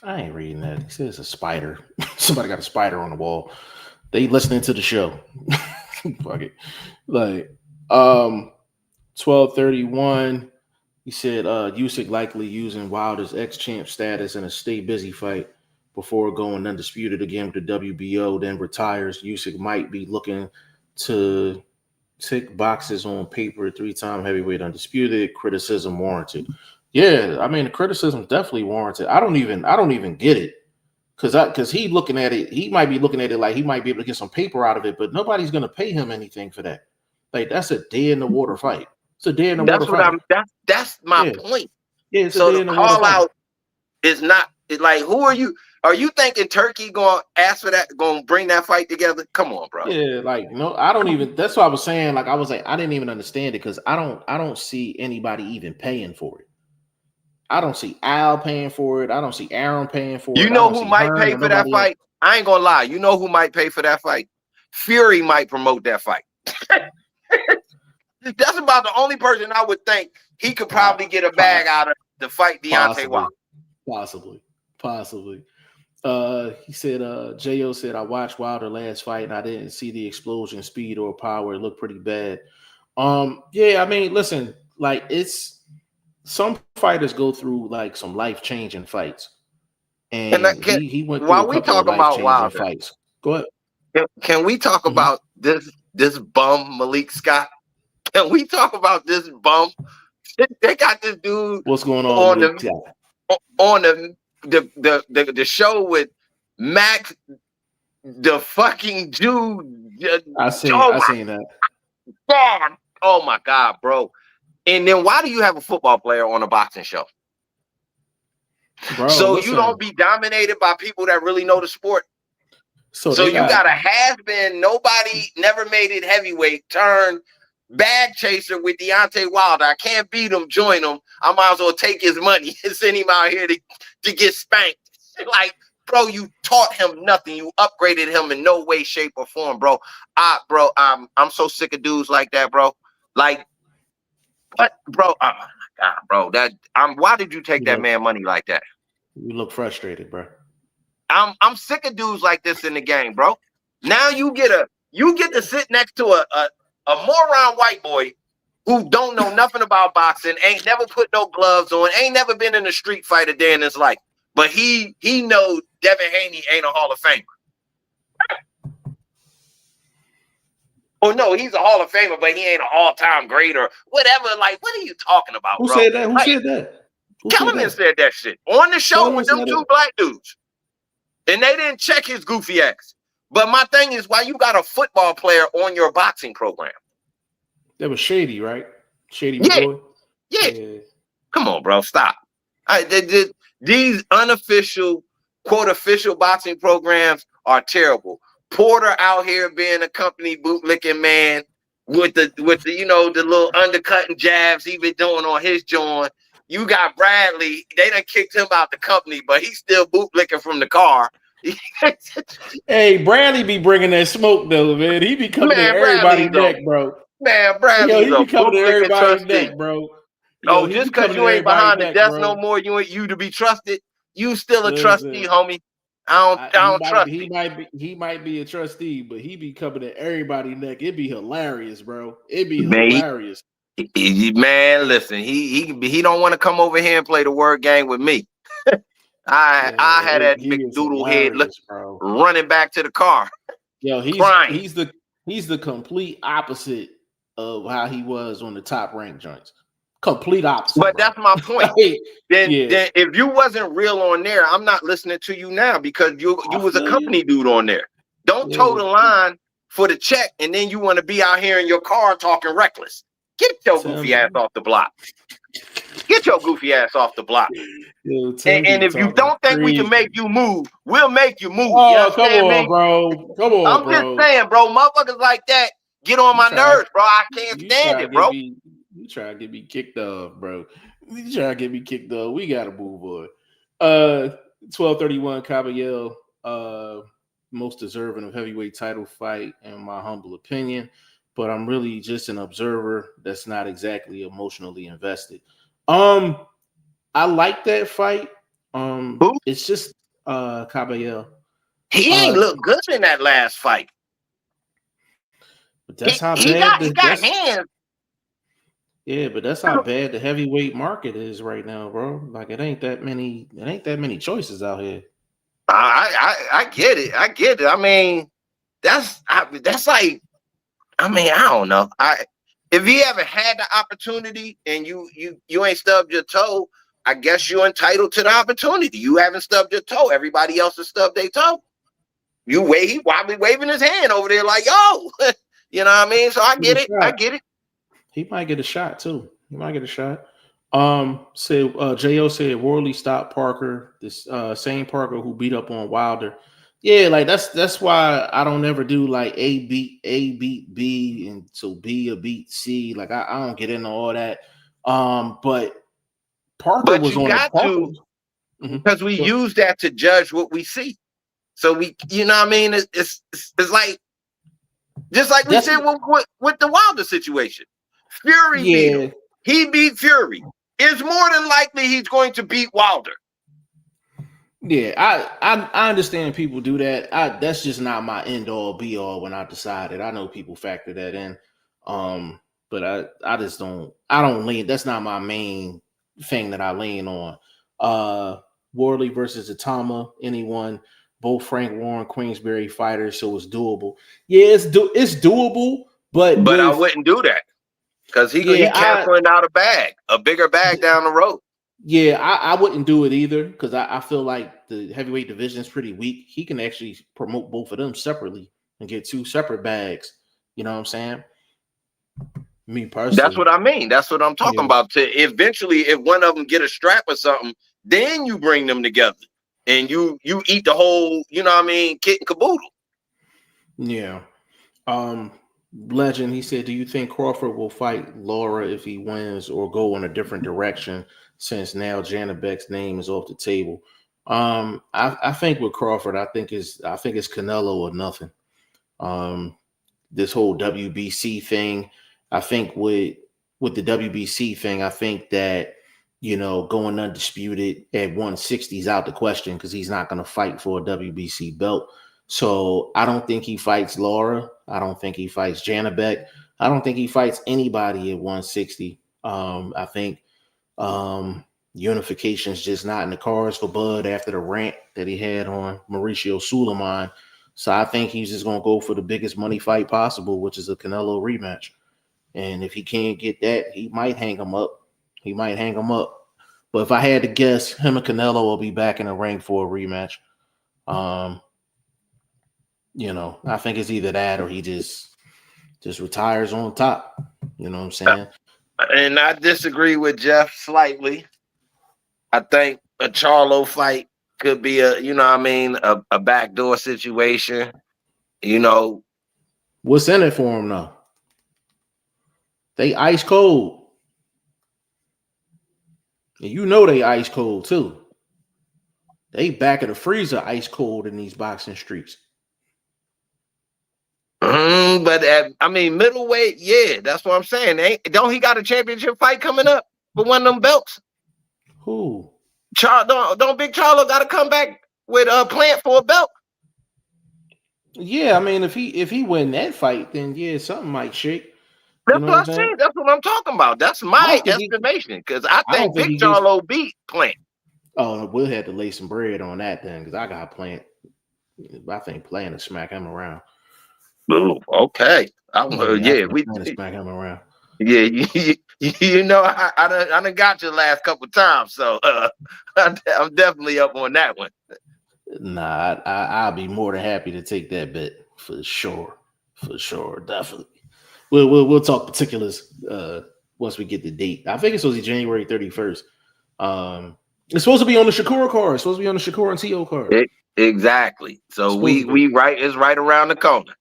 ain't reading that. It says a spider. Somebody got a spider on the wall. They listening to the show. Fuck it. Like 1231. He said Usyk likely using Wilder's ex-champ status in a stay busy fight before going undisputed again with the WBO, then retires. Usyk might be looking to tick boxes on paper, 3-time heavyweight undisputed, criticism warranted. Yeah, I mean the criticism definitely warranted. I don't even get it. Because he looking at it, he might be looking at it like he might be able to get some paper out of it, but nobody's gonna pay him anything for that. Like that's a dead in the water fight. It's a dead in the water fight. That's my Yeah. point. Yeah, it's So a dead the in the water call fight. out is not like, who are you? Are you thinking Turkey gonna ask for that? Gonna bring that fight together? Come on, bro. Yeah, like no, I don't even. That's what I was saying. Like I was like, I didn't even understand it because I don't see anybody even paying for it. I don't see Al paying for it. I don't see Aaron paying for it. You I know don't who see might Hearn pay or for that nobody else. fight? I ain't gonna lie. You know who might pay for that fight? Fury might promote that fight. That's about the only person I would think he could probably get a bag out of to fight Deontay Wilder. Possibly. He said, Jo said, I watched Wilder last fight and I didn't see the explosion, speed, or power. It looked pretty bad. Yeah, I mean, listen, like it's some fighters go through like some life-changing fights. And he went through while a we couple of talk about life-changing Wilder, fights. Go ahead. can we talk about this bum Malik Scott? Can we talk about this bum? They got this dude What's going on on with the show with Max, the fucking Jew. I seen that. God. Oh my God, bro. And then why do you have a football player on a boxing show? Bro, so listen, you don't be dominated by people that really know the sport. So you got a has-been, nobody never made it heavyweight, turn bag chaser with Deontay Wilder. I can't beat him, join him. I might as well take his money and send him out here to get spanked. Like, bro, you taught him nothing. You upgraded him in no way, shape, or form, bro. I'm so sick of dudes like that, bro. Like, what, bro? Oh my God, bro. Why did you take that man money like that? You look frustrated, bro. I'm sick of dudes like this in the game, bro. Now you get to sit next to a moron white boy who don't know nothing about boxing, ain't never put no gloves on, ain't never been in a street fight a day in his life. But he knows Devin Haney ain't a Hall of Famer. Oh no, he's a Hall of Famer, but he ain't an all-time great or whatever. Like, what are you talking about, Who bro? said that? Who said that? Kellerman said that shit on the show with them two black dudes. And they didn't check his goofy ass. But my thing is, why you got a football player on your boxing program? That was Shady, right? Shady boy. Yeah. Come on, bro. Stop. These unofficial, quote, official boxing programs are terrible. Porter out here being a company bootlicking man with the the little undercutting jabs he been doing on his joint. You got Bradley. They done kicked him out the company, but he's still bootlicking from the car. Hey, Bradley be bringing that smoke though, man. He be coming to everybody's neck, bro. Man, Bradley's he be coming to everybody's neck, bro. Just because you ain't behind the desk no more, you ain't you to be trusted. You still a trustee, homie. I don't trust you. He might be a trustee, but he be coming to everybody's neck. It'd be hilarious, bro. It'd be hilarious. Man, listen, he don't want to come over here and play the word game with me. I had that McDoodle head running back to the car. Yo, he's the complete opposite of how he was on the top ranked joints. Complete opposite. But that's my point. Then if you wasn't real on there, I'm not listening to you now because you was a company dude on there. Don't toe the line for the check, and then you want to be out here in your car talking reckless. Get your goofy ass off the block. Get your goofy ass off the block. Yo, and if you don't think we can make you move, we'll make you move. Oh, come on, bro. Come on, I'm just saying, bro. Motherfuckers like that get on my nerves, bro. I can't stand it, bro. You try to get me kicked off, bro. You try to get me kicked off. We gotta move on. 1231 Caballero, most deserving of heavyweight title fight, in my humble opinion. But I'm really just an observer that's not exactly emotionally invested. I like that fight. It's just Caballero. He ain't look good in that last fight. But that's how bad he got hands. Yeah, but that's how bad the heavyweight market is right now, bro. Like it ain't that many choices out here. I get it. I get it. I mean, that's like, I mean, I don't know. If he ever had the opportunity and you ain't stubbed your toe, I guess you're entitled to the opportunity. You haven't stubbed your toe. Everybody else has stubbed their toe. He probably waving his hand over there like, yo, you know what I mean? So I get it. I get it. He might get a shot too. He might get a shot. Said Jo said Worley stopped Parker, this same Parker who beat up on Wilder. Yeah, like that's why I don't ever do like A beat B and so B or beat C. Like I don't get into all that. But Parker was you on got to, because we use that to judge what we see. So we, you know what I mean? It's like, just like we said with the Wilder situation. Fury beat him. He beat Fury. It's more than likely he's going to beat Wilder. Yeah, I understand people do that. That's just not my end all be all when I decided. I know people factor that in. But I just don't lean. That's not my main thing that I lean on. Worley versus Atama, anyone, both Frank Warren, Queensberry fighters, so it's doable. Yeah, it's doable, but I wouldn't do that because he canceling out a bigger bag down the road. Yeah, I wouldn't do it either because I feel like the heavyweight division is pretty weak. He can actually promote both of them separately and get two separate bags. You know what I'm saying? Me personally. That's what I mean. That's what I'm talking about. To eventually, if one of them get a strap or something, then you bring them together and you eat the whole, you know what I mean, kit and caboodle. Yeah. Legend, he said, do you think Crawford will fight Laura if he wins or go in a different direction since now Janabek's name is off the table? I think with Crawford, I think it's Canelo or nothing. This whole WBC thing, I think with the WBC thing, I think that, you know, going undisputed at 160 is out the question because he's not going to fight for a WBC belt. So I don't think he fights Laura. I don't think he fights Janabek. I don't think he fights anybody at 160. I think unification is just not in the cards for Bud after the rant that he had on Mauricio Suleiman. So I think he's just going to go for the biggest money fight possible, which is a Canelo rematch. And if he can't get that, he might hang him up. But if I had to guess, him and Canelo will be back in the ring for a rematch. You know, I think it's either that or he just retires on top. You know what I'm saying? And I disagree with Jeff slightly. I think a Charlo fight could be a, you know what I mean, a backdoor situation. You know. What's in it for him though? They ice cold. And you know they ice cold too. They back of the freezer ice cold in these boxing streets. But I mean, middleweight, yeah, that's what I'm saying. Don't he got a championship fight coming up for one of them belts? Who? Don't Big Charlo got to come back with a Plant for a belt? Yeah, I mean, if he win that fight, then yeah, something might shake. That's what I'm saying. That's what I'm talking about. That's my estimation because I think Big Charlo beat Plant. Oh, we'll have to lay some bread on that then because I got Plant. I think Plant to smack him around. Ooh, okay. We smack him around. Yeah, you know, I done got you the last couple of times, so I'm definitely up on that one. Nah, I'll be more than happy to take that bet for sure, definitely. We'll talk particulars once we get the date. I think it's supposed to be January 31st. It's supposed to be on the Shakur card. It's supposed to be on the Shakur and T.O. card. Exactly. So it's right around the corner.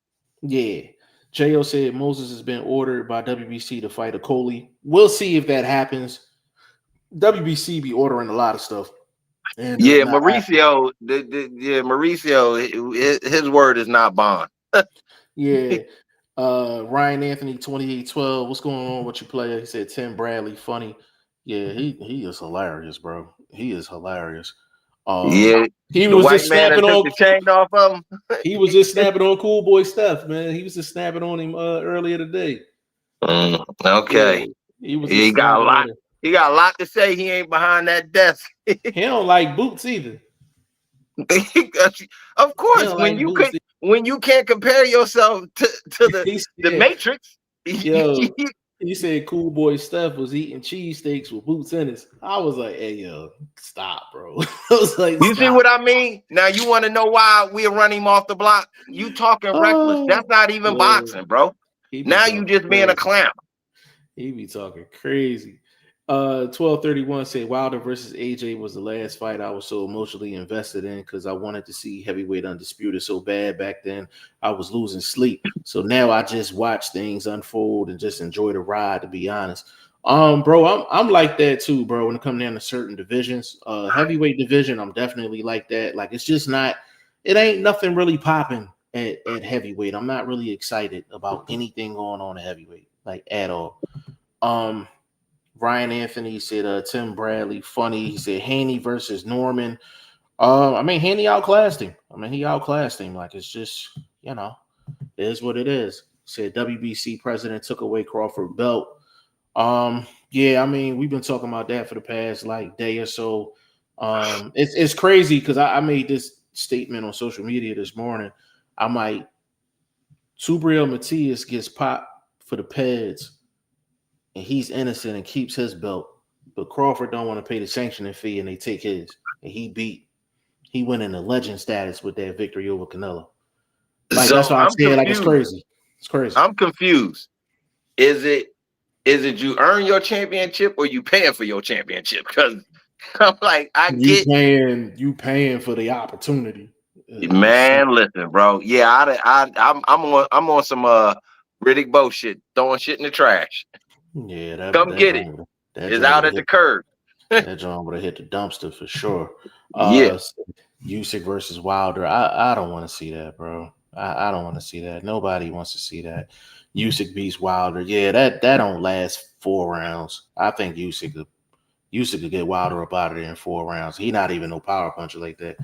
Yeah. Jo said Moses has been ordered by WBC to fight a Coley. We'll see if that happens. WBC be ordering a lot of stuff. And, Mauricio, his word is not bond. Yeah. Ryan Anthony 2812. What's going on with your player? He said Tim Bradley funny. Yeah, he is hilarious, bro. He is hilarious. He was just snapping on the chain off of him. He was just snapping on Cool Boy Steph, man. He was just snapping on him earlier today. Okay. Yeah, he got a lot. He got a lot to say. He ain't behind that desk. He don't like boots either. Of He course, don't like Boots. when you can't compare yourself to He the said, Matrix, yo, he said Cool Boy Steph was eating cheesesteaks with Boots in it. I was like, hey, yo, stop, bro. I was like, you see stop. what I mean? Now you want to know why we're running him off the block? You talking reckless. Oh, That's not even yo, boxing, bro. he be Now you talking just being a crazy. clown. He be talking crazy. 1231 said Wilder versus AJ was the last fight I was so emotionally invested in because I wanted to see heavyweight undisputed so bad back then. I was losing sleep. So now I just watch things unfold and just enjoy the ride, to be honest. Bro, I'm like that too, bro. When it comes down to certain divisions, heavyweight division, I'm definitely like that. Like it's just not, it ain't nothing really popping at heavyweight. I'm not really excited about anything going on at heavyweight, like at all. Ryan Anthony said Tim Bradley funny. He said Haney versus Norman. I mean Haney outclassed him. He outclassed him. Like it's just, it is what it is. Said WBC president took away Crawford belt. Yeah, we've been talking about that for the past like day or so. It's crazy because I made this statement on social media this morning. I'm like, Subriel Matias gets popped for the Peds and he's innocent and keeps his belt, but Crawford don't want to pay the sanctioning fee and they take his. And he went into legend status with that victory over Canelo. Like So that's what I'm I'm saying. Like it's confused. crazy. It's crazy. I'm confused. Is it you earn your championship or you paying for your championship? Because I'm like, you paying for the opportunity. Man, listen, bro. Yeah, I'm on some Riddick Bowe shit, throwing shit in the trash. Yeah, Come get it. It's out at the curb. That joint would have hit the dumpster for sure. Yeah. Usyk versus Wilder. I don't want to see that, bro. I don't want to see that. Nobody wants to see that. Usyk beats Wilder. Yeah, that don't last 4 rounds. I think Usyk could get Wilder up out of there in 4 rounds. He not even no power puncher like that.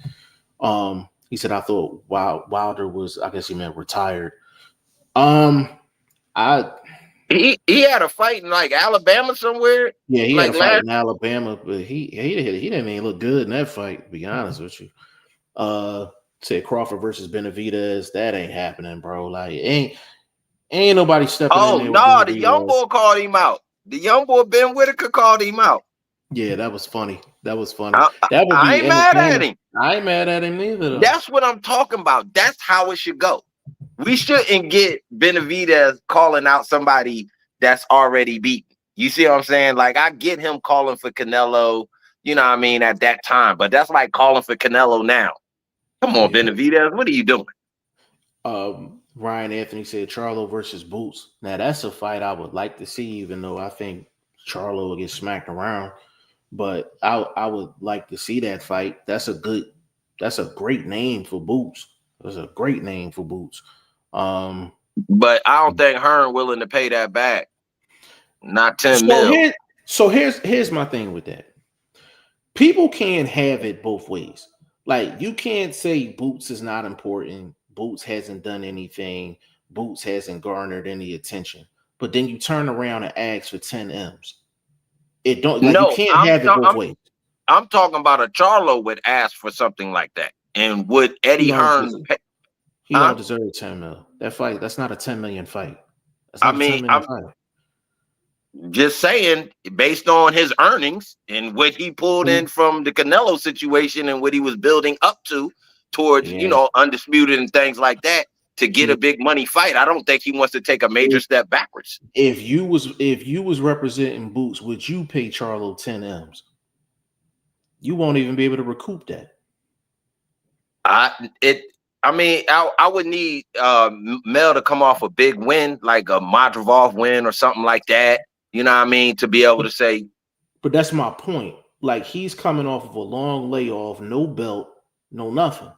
He said I thought Wilder was, I guess he meant retired. He had a fight in like Alabama somewhere. Yeah, he like had a fight in Alabama, but he didn't even look good in that fight, to be honest with you. Said Crawford versus Benavidez. That ain't happening, bro. Like ain't nobody stepping in there. No, the young boy called him out. The young boy Ben Whitaker called him out. Yeah, that was funny. I ain't mad at him. I ain't mad at him neither, though. That's what I'm talking about. That's how it should go. We shouldn't get Benavidez calling out somebody that's already beaten. You see what I'm saying? Like, I get him calling for Canelo, at that time. But that's like calling for Canelo now. Come on, Benavidez. What are you doing? Ryan Anthony said Charlo versus Boots. Now, that's a fight I would like to see, even though I think Charlo will get smacked around. But I would like to see that fight. That's a great name for Boots. That's a great name for Boots. But I don't think Hearn willing to pay that back. Not 10 mil. Here's my thing with that. People can't have it both ways. Like, you can't say Boots is not important. Boots hasn't done anything. Boots hasn't garnered any attention. But then you turn around and ask for 10 M's. You can't have it both ways. I'm talking about a Charlo would ask for something like that. And would Eddie Hearn pay? He don't deserve 10 mil. That fight, that's not a 10 million fight. I'm just saying, based on his earnings and what he pulled in from the Canelo situation and what he was building up to towards, undisputed and things like that to get a big money fight. I don't think he wants to take a major step backwards. If you was representing Boots, would you pay Charlo 10 M's? You won't even be able to recoup that. I would need Mel to come off a big win, like a Madrivoff win or something like that. You know what I mean? To be able to say. But that's my point. Like, he's coming off of a long layoff, no belt, no nothing.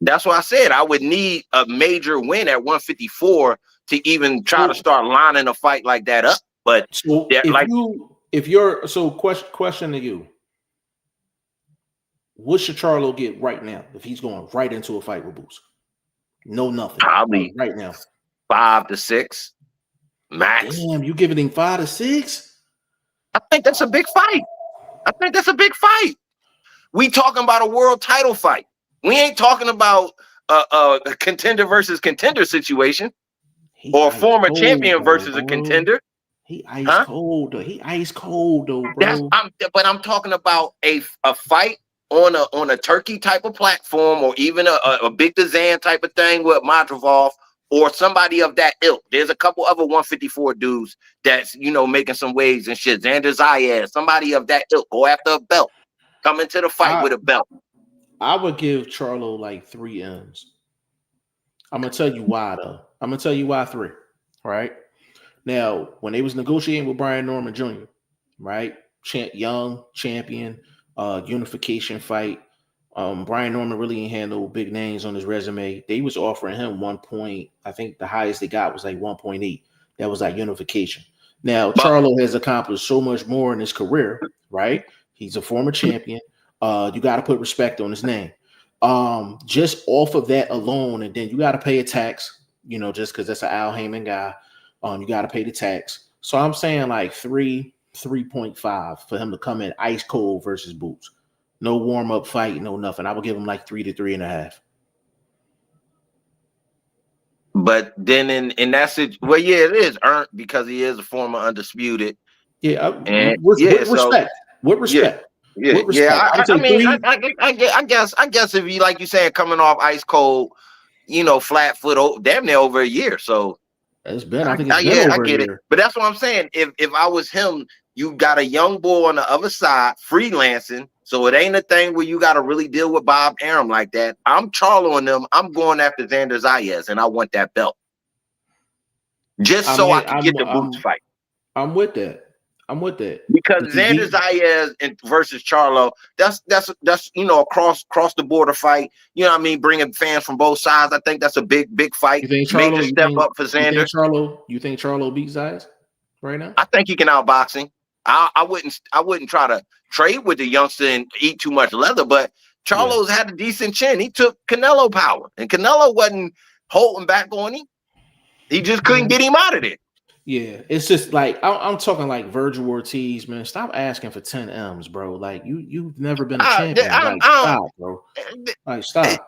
That's why I said I would need a major win at 154 to even try to start lining a fight like that up. But question to you. What should Charlo get right now if he's going right into a fight with Boots? No, nothing. Probably right now. 5 to 6 max. Damn, you giving him 5 to 6? I think that's a big fight. We talking about a world title fight. We ain't talking about a contender versus contender situation He or a ice former cold champion though, versus a bro. contender, He ice huh? cold though. He ice cold though, bro. But I'm talking about a fight on a turkey type of platform, or even a big Dazan type of thing with Madrival or somebody of that ilk. There's a couple other 154 dudes that's making some waves and shit. Xander Zayas, somebody of that ilk, go after a belt, come into the fight I with a belt. I would give Charlo like 3 M's. I'm gonna tell you why though. I'm gonna tell you why 3. Right now, when they was negotiating with Brian Norman Jr., right, young champion, unification fight. Brian Norman really ain't had no big names on his resume. They was offering him 1 point. I think the highest they got was like 1.8. That was like unification. Now But Charlo has accomplished so much more in his career, right? He's a former champion. You got to put respect on his name. Just off of that alone, and then you got to pay a tax, just because that's an Al Heyman guy. You got to pay the tax. So I'm saying like 3.5 for him to come in ice cold versus Boots. No warm up fight, no nothing. I would give him like 3 to 3.5. But then in that situation, well, yeah, it is earned because he is a former undisputed, Yeah, and with yeah, so respect. With yeah, respect. yeah, With yeah. respect. I would I say mean, 3. I guess if you like you saying coming off ice cold, flat foot, damn near over a year. So I think it's been I over a get it. year. But that's what I'm saying. If I was him, you got a young boy on the other side freelancing. So it ain't a thing where you got to really deal with Bob Arum like that. I'm Charlo them. I'm going after Xander Zayas, and I want that belt just I so I mean, could get the Boots fight. I'm with that. I'm with that. Because But Xander Zayas versus Charlo, that's across the border fight. You know what I mean? Bringing fans from both sides. I think that's a big fight. you think Major Charlo, step up for Xander. you think Charlo beats Zayas right now? I think he can outbox him. I wouldn't try to trade with the youngster and eat too much leather, but Charlo's had a decent chin. He took Canelo power, and Canelo wasn't holding back on him. He just couldn't get him out of there. Yeah, it's just like I'm talking like Virgil Ortiz, man. Stop asking for 10 M's, bro. Like you've never been a champion. Like stop, bro. Like stop.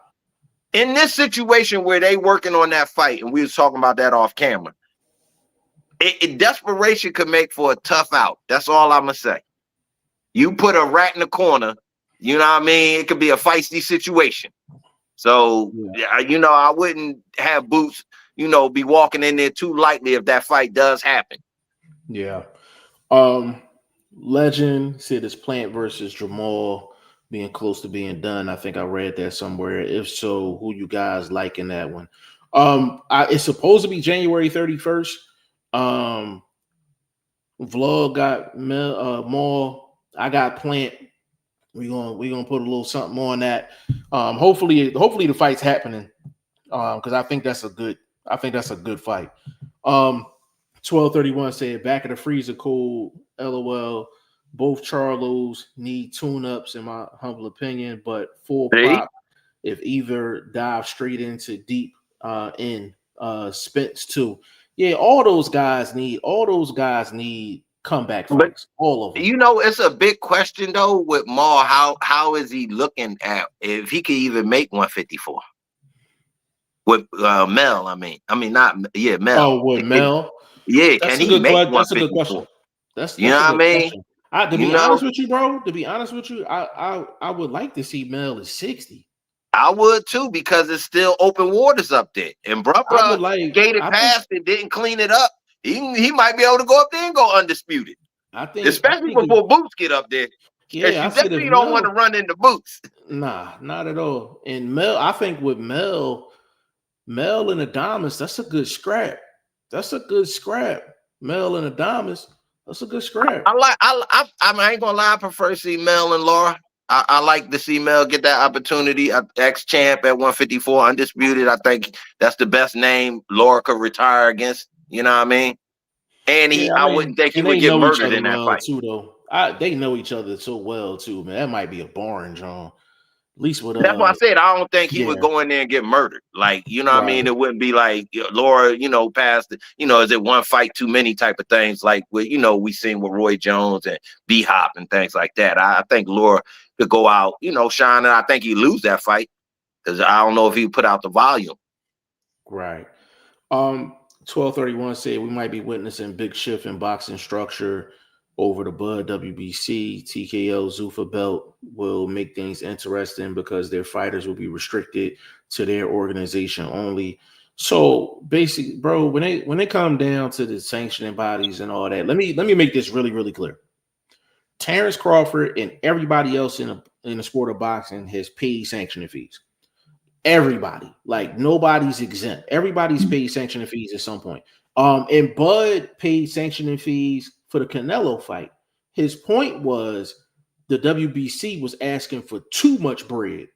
In this situation where they working on that fight, and we was talking about that off camera, desperation could make for a tough out. That's all I'm gonna say. You put a rat in the corner, you know what I mean? It could be a feisty situation. So I wouldn't have Boots, be walking in there too lightly if that fight does happen. Yeah. Legend said it's Plant versus Jamal being close to being done. I think I read that somewhere. If so, who you guys like in that one? It's supposed to be January 31st. Vlog got more. I got Plant. We gonna put a little something on that. Hopefully the fight's happening. Because I think that's a good fight. 1231 said back of the freezer cold. LOL. Both Charlos need tune-ups in my humble opinion, but full prop if either dive straight into deep in Spence too. Yeah, all those guys need comeback fights. All of them. It's a big question though with Maul. How is he looking at if he could even make 154? With Mel, I mean not Mel. Oh, with Mel? Yeah, that's can he make 154? That's a good question. That's what I mean? To be honest with you, bro, I would like to see Mel at 60. I would too, because it's still open waters up there. And bro gated past it, didn't clean it up. He might be able to go up there and go undisputed. Especially before Boots get up there. Yeah, you definitely don't want to run into Boots. Nah, not at all. And Mel, I think with Mel and Adamas, that's a good scrap. Mel and Adamas, that's a good scrap. I ain't gonna lie, I prefer to see Mel and Laura. I like to see Mel get that opportunity. Ex-champ at 154, undisputed. I think that's the best name Laura could retire against. You know what I mean? And I wouldn't think he would get murdered in that fight. Too, though. They know each other so well too, man. That might be a boring John. At least with that's why I said I don't think he would go in there and get murdered. Like, you know what I mean? It wouldn't be like Laura, past is it one fight too many type of things like with we seen with Roy Jones and B-Hop and things like that. I think Laura could go out, shining. I think he lose that fight. because I don't know if he put out the volume. Right. 1231 said we might be witnessing big shift in boxing structure over the Bud WBC. TKO Zuffa belt will make things interesting because their fighters will be restricted to their organization only. So basically, bro, when they come down to the sanctioning bodies and all that, let me make this really, really clear. Terrence Crawford and everybody else in the sport of boxing has paid sanctioning fees. Everybody, like nobody's exempt. Everybody's paid sanctioning fees at some point. And Bud paid sanctioning fees for the Canelo fight. His point was the WBC was asking for too much bread.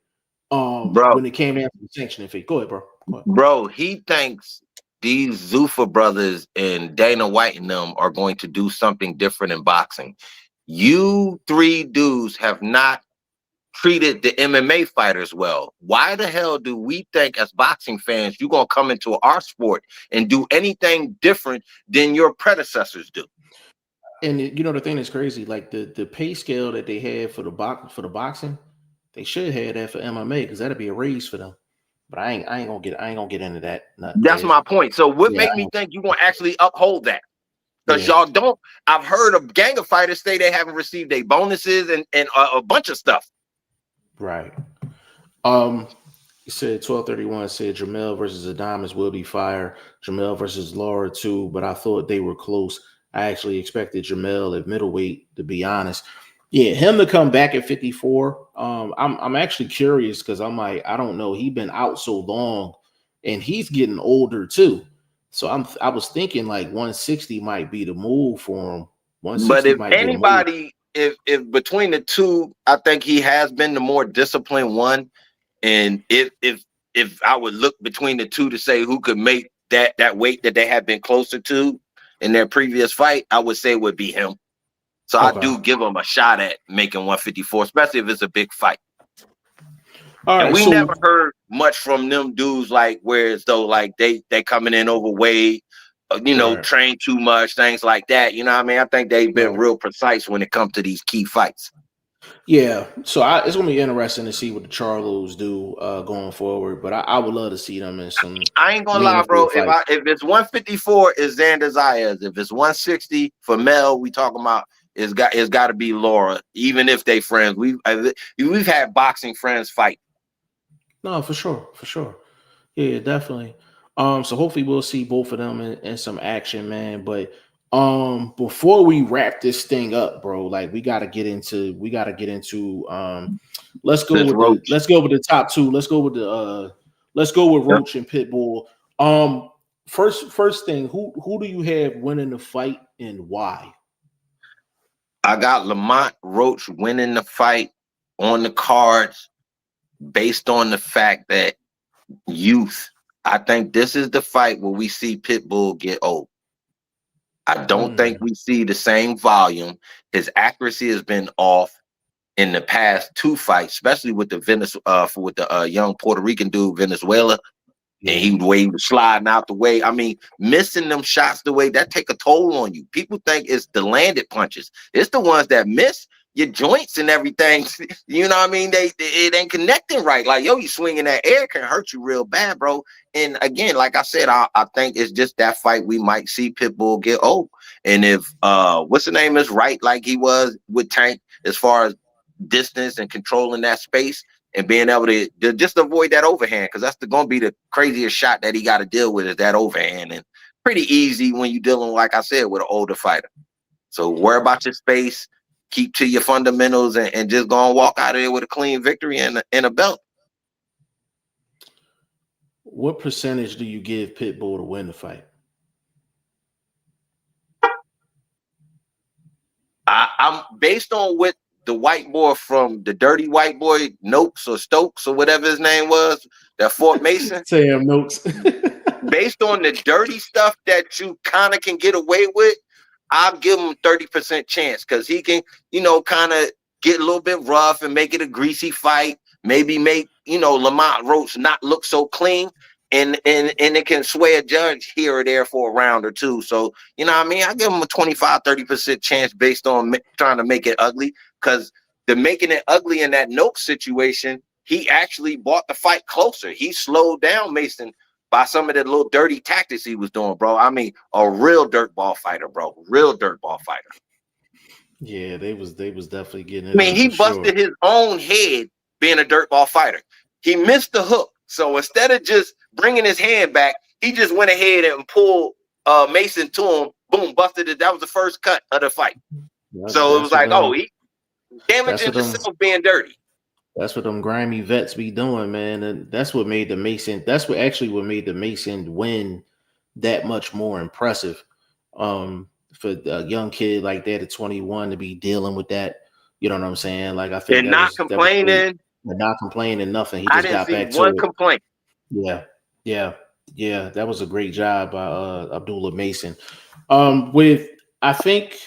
Bro, when it came down to the sanctioning fee. Go ahead, bro. Go ahead. Bro, he thinks these Zuffa brothers and Dana White and them are going to do something different in boxing. You three dudes have not treated the MMA fighters well. Why the hell do we think as boxing fans you're going to come into our sport and do anything different than your predecessors do? And you know the thing that's crazy, like the pay scale that they had for the boxing, they should have that for MMA because that'd be a raise for them. But I ain't gonna get into that. That's my point. So what made me think you're gonna actually uphold that? Because y'all don't. I've heard of gang of fighters say they haven't received their bonuses and a bunch of stuff. Right. He said 1231 said Jamel versus Adamas will be fire. Jamel versus Laura too, but I thought they were close. I actually expected Jamel at middleweight, to be honest. Yeah, him to come back at 54. I'm actually curious because I'm like, I don't know. He's been out so long and he's getting older too. So I was thinking like 160 might be the move for him. But if anybody, if between the two, I think he has been the more disciplined one. And if I would look between the two to say who could make that weight that they have been closer to in their previous fight, I would say it would be him. So I do give him a shot at making 154, especially if it's a big fight. All right, and we never heard much from them dudes like where it's though like they coming in overweight, train too much, things like that. You know what I mean? I think they've been real precise when it comes to these key fights. Yeah, so it's gonna be interesting to see what the Charlos do going forward. But I would love to see them in some. I ain't gonna lie, bro. If it's 154, it's Xander Zayas. If it's 160 for Mel, we talking about it's got to be Laura. Even if they friends, we've had boxing friends fight. No, for sure. Yeah, definitely. So hopefully we'll see both of them in some action, man. But before we wrap this thing up, bro, like we gotta get into let's go with the top two. Let's go with Roach and Pitbull. First thing, who do you have winning the fight and why? I got Lamont Roach winning the fight on the cards based on the fact that youth. I think this is the fight where we see Pitbull get old. I don't think we see the same volume. His accuracy has been off in the past two fights, especially with the young Puerto Rican dude, Venezuela. And he was sliding out the way. I mean, missing them shots the way that take a toll on you. People think it's the landed punches. It's the ones that miss your joints and everything. You know what I mean? It ain't connecting right. Like, yo, you swinging that air can hurt you real bad, bro. And again, like I said, I think it's just that fight we might see Pitbull get old. And if what's the name is right, like he was with Tank, as far as distance and controlling that space, and being able to just avoid that overhand, because that's going to be the craziest shot that he got to deal with is that overhand. And pretty easy when you're dealing, like I said, with an older fighter. So worry about your space, keep to your fundamentals, and just go and walk out of there with a clean victory and a belt. What percentage do you give Pitbull to win the fight? I'm based on what the white boy from the dirty white boy, Noakes or Stokes or whatever his name was, that Fort Mason. Sam Noakes. Based on the dirty stuff that you kind of can get away with, I'll give him 30% chance because he can, kind of get a little bit rough and make it a greasy fight. Maybe make, Lamont Roach not look so clean. And it can sway a judge here or there for a round or two. So, I give him a 25-30% chance based on trying to make it ugly, because the making it ugly in that Noakes situation, he actually brought the fight closer. He slowed down Mason by some of the little dirty tactics he was doing, bro. I mean, a real dirtball fighter, bro. Real dirtball fighter. Yeah, they was definitely getting it. I mean, he busted his own head being a dirtball fighter. He missed the hook. So instead of just bringing his hand back, he just went ahead and pulled Mason to him. Boom, busted it. That was the first cut of the fight. So it was like, he damaging himself being dirty. That's what them grimy vets be doing, man. And that's what made the Mason. That's what made the Mason win that much more impressive. For a young kid like that at 21 to be dealing with that, you know what I'm saying? Like I think they're not complaining. They're not complaining nothing. He just got back to one complaint. Yeah. That was a great job by Abdullah Mason. I think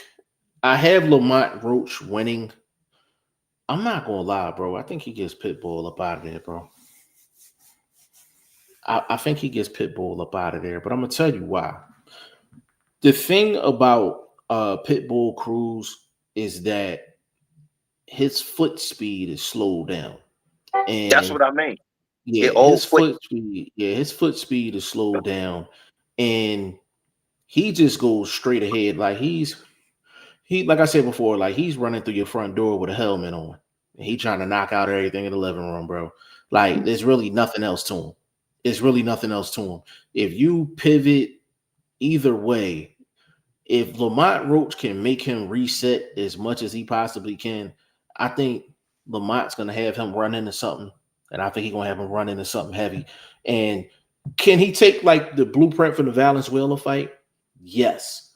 I have Lamont Roach winning. I'm not gonna lie, bro. I think he gets Pitbull up out of there, bro. I think he gets Pitbull up out of there, but I'm gonna tell you why. The thing about Pitbull Cruz is that his foot speed is slowed down. And that's what I mean. Yeah, his foot speed is slowed down, and he just goes straight ahead. Like like I said before, like he's running through your front door with a helmet on. And he trying to knock out everything in the living room, bro. Like there's really nothing else to him. It's really nothing else to him. If you pivot either way, if Lamont Roach can make him reset as much as he possibly can, I think Lamont's going to have him run into something. And I think he's going to have him run into something heavy. And can he take like the blueprint from the Valenzuela fight? Yes.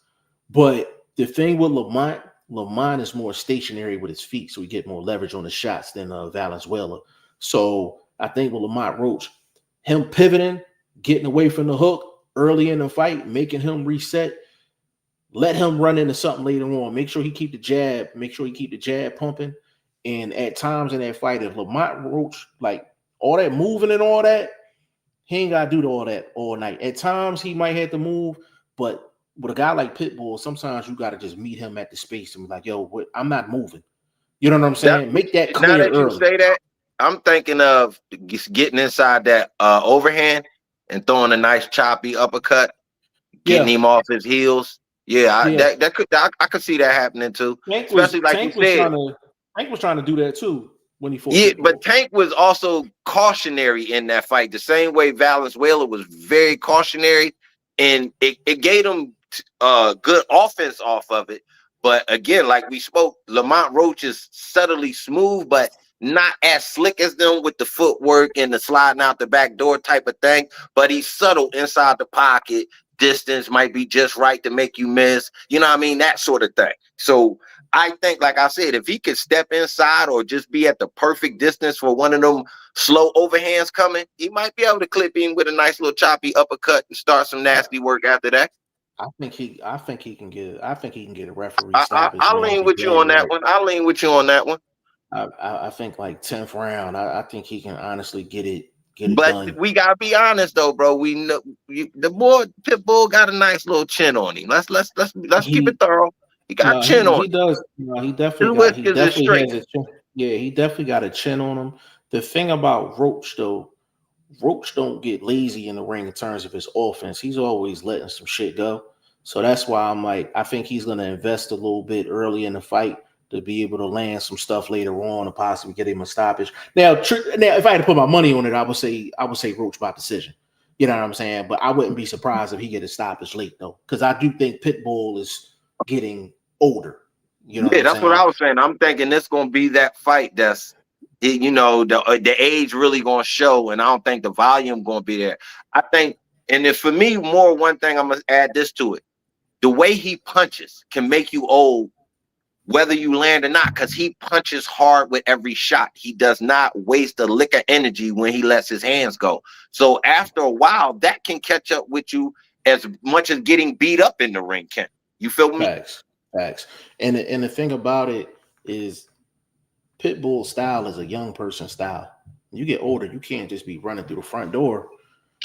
But the thing with Lamont is more stationary with his feet, so he get more leverage on the shots than Valenzuela. So I think with Lamont Roach, him pivoting, getting away from the hook early in the fight, making him reset, let him run into something later on. Make sure he keep the jab pumping. And at times in that fight, if Lamont Roach, like all that moving and all that, he ain't got to do all that all night. At times, he might have to move, but with a guy like Pitbull, sometimes you got to just meet him at the space and be like, yo, I'm not moving. You know what I'm saying? Make that clear. Now that you say that, I'm thinking of getting inside that overhand and throwing a nice choppy uppercut, getting him off his heels. I could see that happening too. Especially like you said. Tank was trying to do that too when he fought. Yeah, but Tank was also cautionary in that fight. The same way Valenzuela was very cautionary, and it gave him good offense off of it. But again, like we spoke, Lamont Roach is subtly smooth, but not as slick as them with the footwork and the sliding out the back door type of thing. But he's subtle inside the pocket. Distance might be just right to make you miss. You know what I mean? That sort of thing. So I think, like I said, if he could step inside or just be at the perfect distance for one of them slow overhands coming, he might be able to clip in with a nice little choppy uppercut and start some nasty work after that. I think he can get a referee stoppage. I'll lean with you on that one. I think like 10th round. I think he can honestly get it but done. We gotta be honest though, bro. We know the boy Pitbull got a nice little chin on him. Let's keep it thorough. He got a chin on him. He does. He definitely has a chin. Yeah, he definitely got a chin on him. The thing about Roach though, Roach don't get lazy in the ring in terms of his offense. He's always letting some shit go. So that's why I'm like, I think he's gonna invest a little bit early in the fight to be able to land some stuff later on and possibly get him a stoppage. Now, if I had to put my money on it, I would say Roach by decision. You know what I'm saying? But I wouldn't be surprised if he get a stoppage late though, because I do think Pitbull is getting older. You know? That's what I was saying. I'm thinking this gonna be that fight that's, the age really gonna show, and I don't think the volume gonna be there. I think, and if for me, one thing I'm gonna add this to it: the way he punches can make you old, whether you land or not, because he punches hard with every shot. He does not waste a lick of energy when he lets his hands go. So after a while, that can catch up with you as much as getting beat up in the ring can. You feel me? Facts. And the thing about it is Pitbull style is a young person style. When you get older, you can't just be running through the front door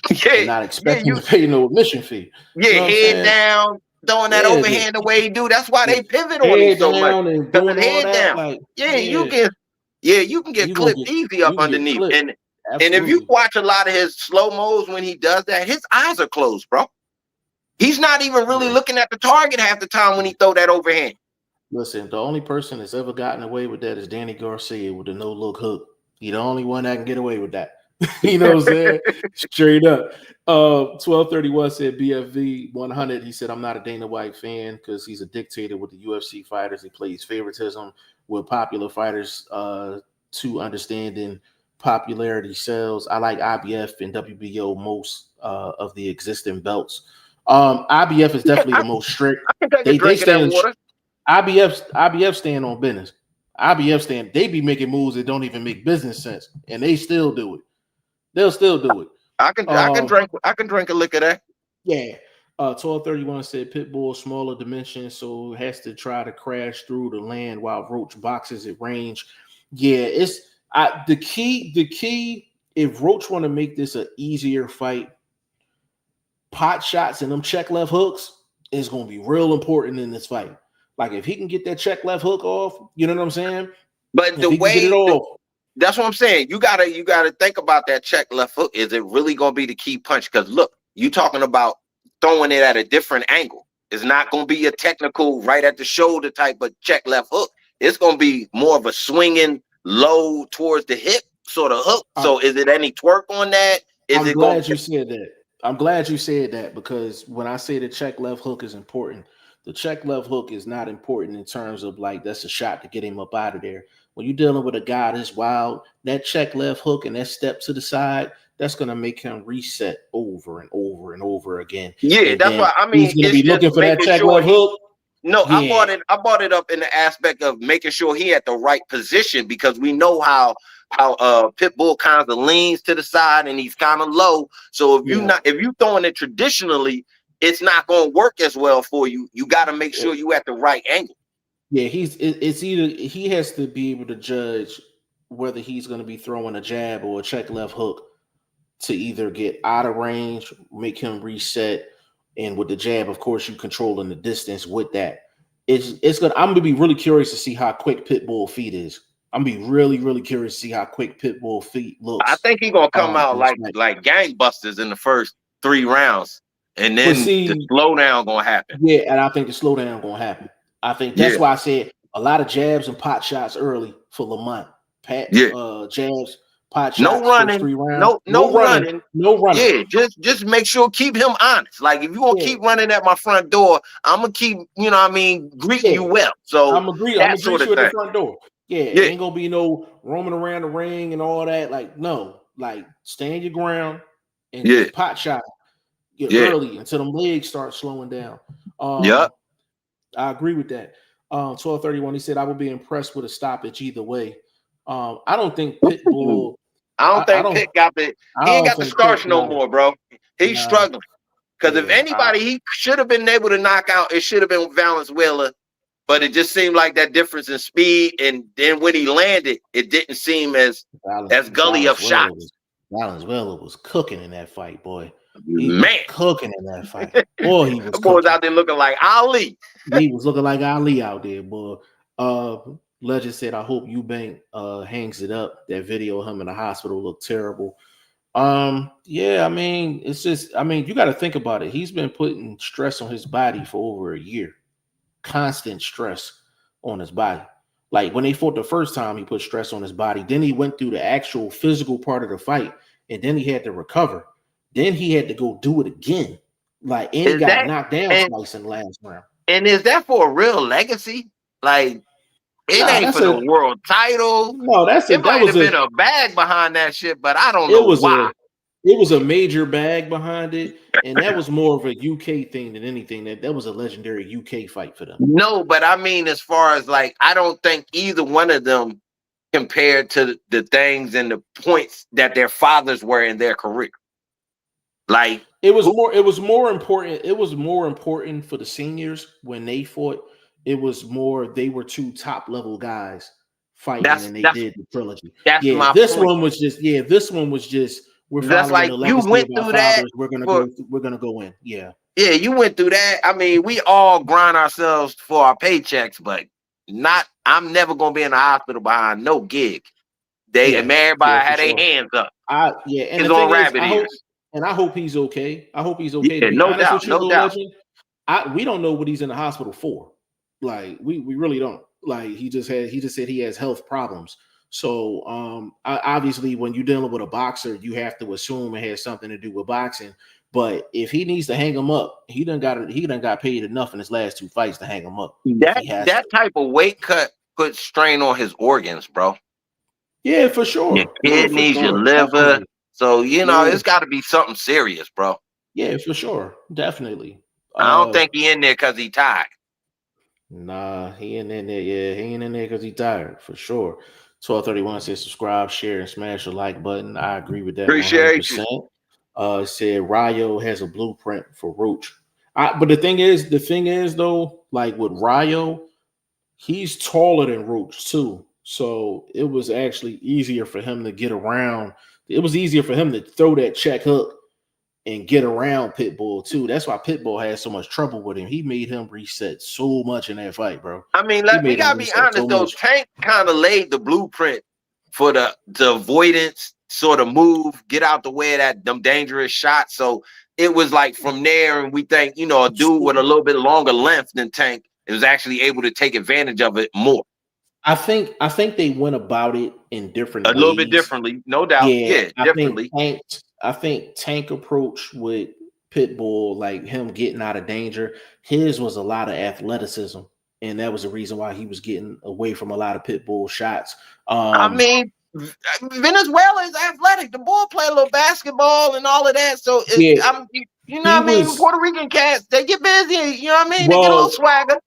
and not expecting to pay no admission fee. Yeah, you know head down, throwing that overhand the way he do. That's why they pivot on him so much. And doing head all that, down. like, you can Yeah, you can get You gonna clipped easy up you can get underneath. clipped. And if you Absolutely. watch a lot of his slow-mos when he does that, his eyes are closed, bro. He's not even really looking at the target half the time when he throw that overhand. Listen, the only person that's ever gotten away with that is Danny Garcia with the no-look hook. He the only one that can get away with that. You know what I'm saying? Straight up. 1231 said BFV 100. He said, I'm not a Dana White fan because he's a dictator with the UFC fighters. He plays favoritism with popular fighters to understanding popularity sells. I like IBF and WBO most of the existing belts. IBF is definitely the most strict. I can take a They drink of that stand water. IBF stand on business. IBF stand, they be making moves that don't even make business sense, and they still do it. They'll still do it. I can drink a lick of that. Yeah. 1231 said Pitbull smaller dimensions, so has to try to crash through the land while Roach boxes at range. Yeah, it's the key. If Roach want to make this an easier fight, pot shots and them check left hooks is going to be real important in this fight. Like if he can get that check left hook off, you know what I'm saying? But if the he way can get it off, that's what I'm saying. You gotta think about that check left hook. Is it really gonna be the key punch? Because look, you talking about throwing it at a different angle. It's not gonna be a technical right at the shoulder type of check left hook. It's gonna be more of a swinging low towards the hip sort of hook. So is it any twerk on that? I'm glad you said that. I'm glad you said that because when I say the check left hook is important, the check left hook is not important in terms of like that's a shot to get him up out of there. When you're dealing with a guy that's wild, that check left hook and that step to the side, that's going to make him reset over and over and over again. Yeah, and that's why I mean he's going to be looking for that check left hook. No, yeah. I brought it up in the aspect of making sure he at the right position because we know how Pitbull kind of leans to the side and he's kind of low. So if you throwing it traditionally, it's not going to work as well for you. You got to make sure you at the right angle. Yeah, it's either he has to be able to judge whether he's going to be throwing a jab or a check left hook to either get out of range, make him reset, and with the jab, of course, you controlling the distance with that. It's gonna. I'm gonna be really curious to see how quick Pitbull feet is. I'm gonna be really curious to see how quick Pitbull feet looks. I think he's gonna come out like gangbusters in the first 3 rounds, and then the slowdown gonna happen. Yeah, and I think the slowdown gonna happen. I think that's why I said a lot of jabs and pot shots early for Lamont. Jabs, pot shots, no running, 3 rounds. No running. Yeah, just make sure keep him honest. Like if you gonna keep running at my front door, I'm gonna keep, greeting you well. So I'm gonna greet you at the front door. Yeah, it ain't gonna be no roaming around the ring and all that. Like, no, like stand your ground and just pot shot early until them legs start slowing down. I agree with that. 1231, he said I would be impressed with a stoppage either way. I don't think Pitbull. I don't think Pitt got the. He ain't got the starch no more, bro. He's struggling. Because if anybody he should have been able to knock out, it should have been Valenzuela. But it just seemed like that difference in speed, and then when he landed, it didn't seem as gully of shots. Valenzuela was cooking in that fight, boy. Cooking in that fight. Boy, he was. Boy was out there looking like Ali. He was looking like Ali out there, boy. Legend said, I hope Eubank hangs it up. That video of him in the hospital looked terrible. Yeah, I mean, it's just, you got to think about it. He's been putting stress on his body for over a year. Constant stress on his body. Like when they fought the first time, he put stress on his body. Then he went through the actual physical part of the fight, and then he had to recover. Then he had to go do it again. Like, and he got knocked down twice in the last round. And is that for a real legacy? Like, it ain't for the world title. No, it might have been a bag behind that shit, but I don't know why. It was a major bag behind it, and that was more of a UK thing than anything. That was a legendary UK fight for them. No, but I mean, as far as like, I don't think either one of them compared to the things and the points that their fathers were in their career. Like it was more important for the seniors when they fought. It was more they were 2 top level guys fighting, and they did the trilogy. This one was just we're that's like the you went through that. We're gonna go in. Yeah, you went through that. I mean, we all grind ourselves for our paychecks, but I'm never gonna be in the hospital behind no gig. Everybody for had their sure. hands up. And His the own thing is, rabbit ears. I hope he's okay. I hope he's okay. Yeah, To be no honest doubt, with you, no Lil doubt. Legend, we don't know what he's in the hospital for. Like we really don't. Like he just said he has health problems. So obviously when you're dealing with a boxer, you have to assume it has something to do with boxing. But if he needs to hang him up, he done got paid enough in his last 2 fights to hang him up. If he has That type of weight cut puts strain on his organs, bro. Yeah, for sure. Your kidneys, your liver. Definitely. So it's got to be something serious, bro. Yeah, for sure. Definitely. I don't think he in there because he tired. Nah, he ain't in there. Yeah, he ain't in there because he tired, for sure. 1231 says subscribe, share, and smash the like button. I agree with that. Appreciate 100%. It said Rayo has a blueprint for Roach. But the thing is though, like with Rayo, he's taller than Roach too. So it was actually easier for him to get around. It was easier for him to throw that check hook and get around Pitbull too. That's why Pitbull had so much trouble with him. He made him reset so much in that fight, bro. I mean, we gotta be honest though. Much. Tank kind of laid the blueprint for the avoidance sort of move, get out the way of them dangerous shots. So it was like from there, and we think a dude with a little bit longer length than Tank is actually able to take advantage of it more. I think they went about it in different ways. A little bit differently, no doubt. Yeah, differently. I think Tank approach with Pitbull, like him getting out of danger, his was a lot of athleticism, and that was the reason why he was getting away from a lot of Pitbull shots. I mean, Venezuela is athletic. The boy play a little basketball and all of that. So Puerto Rican cats, they get busy. You know what I mean? They get a little swagger.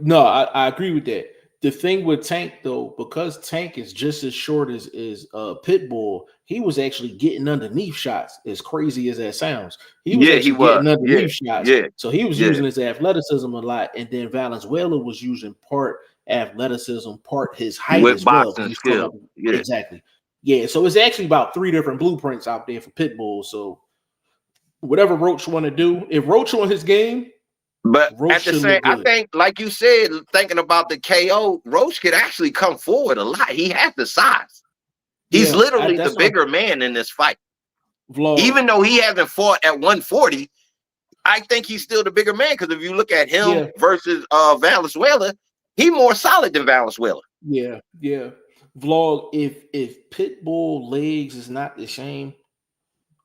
No, I agree with that. The thing with Tank though, because Tank is just as short as Pitbull, he was actually getting underneath shots. As crazy as that sounds, he was getting underneath shots. Yeah. So he was using his athleticism a lot, and then Valenzuela was using part athleticism, part his height with as well. Boxing skill. Yeah. Exactly. Yeah. So it's actually about 3 different blueprints out there for Pitbull. So whatever Roach want to do, if Roach on his game. But Roach at the same, I think, like you said, thinking about the KO, Roach could actually come forward a lot. He has the size. He's literally the bigger man in this fight. Even though he hasn't fought at 140, I think he's still the bigger man. Because if you look at him versus Valenzuela, he's more solid than Valenzuela. Yeah. Vlog, if Pitbull legs is not the same,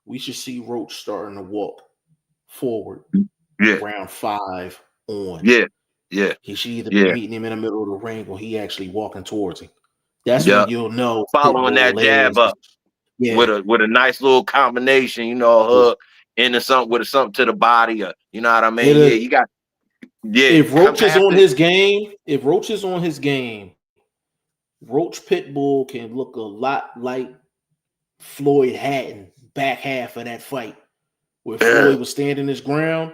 we should see Roach starting to walk forward. Round 5 on. Yeah. He should either be meeting him in the middle of the ring or he actually walking towards him. That's when you'll know. Following that jab up with a nice little combination, a hook into something with something to the body, or you know what I mean? You got If Roach is on his game, Roach Pitbull can look a lot like Floyd Hatton back half of that fight, where Floyd was standing his ground.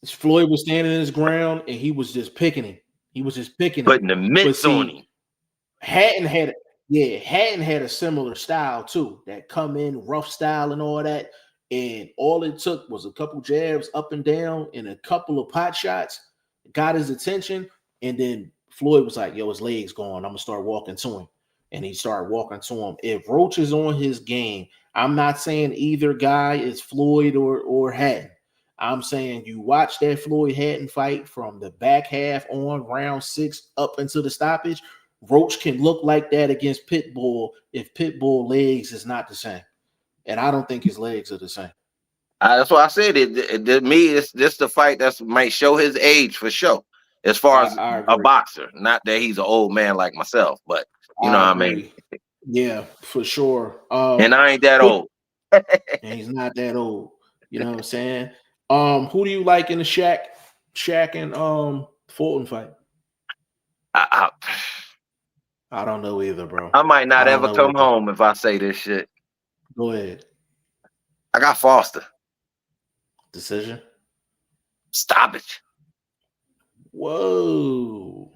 Floyd was standing his ground, and he was just picking him. Putting the mitts on him. Hatton had a similar style too. That come in rough style and all that. And all it took was a couple jabs up and down and a couple of pot shots, got his attention. And then Floyd was like, "Yo, his leg's gone. I'm gonna start walking to him." And he started walking to him. If Roach is on his game, I'm not saying either guy is Floyd or Hatton. I'm saying you watch that Floyd Hatton fight from the back half on round 6 up into the stoppage. Roach can look like that against Pitbull if Pitbull legs is not the same. And I don't think his legs are the same. That's why I said to me, it's just the fight that might show his age for sure. As far as a boxer, not that he's an old man like myself, but you know what I mean? Yeah, for sure. And I ain't that old. And he's not that old. You know what I'm saying? Who do you like in the Shaq and Fulton fight? I don't know either, bro. I might not ever come home if I say this shit. Go ahead. I got Foster. Decision? Stoppage. Whoa.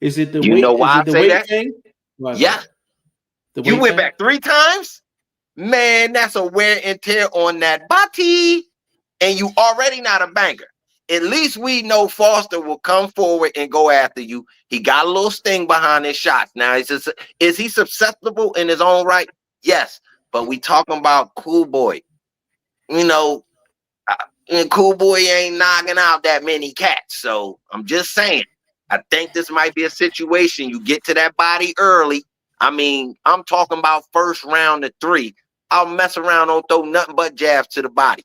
Is it the weight? You know why I say that? Thing? Yeah. You went back 3 times? Man, that's a wear and tear on that body, and you already not a banger. at least we know Foster will come forward and go after you. He got a little sting behind his shots. Now, is he susceptible in his own right? Yes, but we talking about Cool Boy. You know, and Cool Boy ain't knocking out that many cats. So I'm just saying, I think this might be a situation. You get to that body early. I mean, I'm talking about first round to 3. I'll mess around, don't throw nothing but jabs to the body,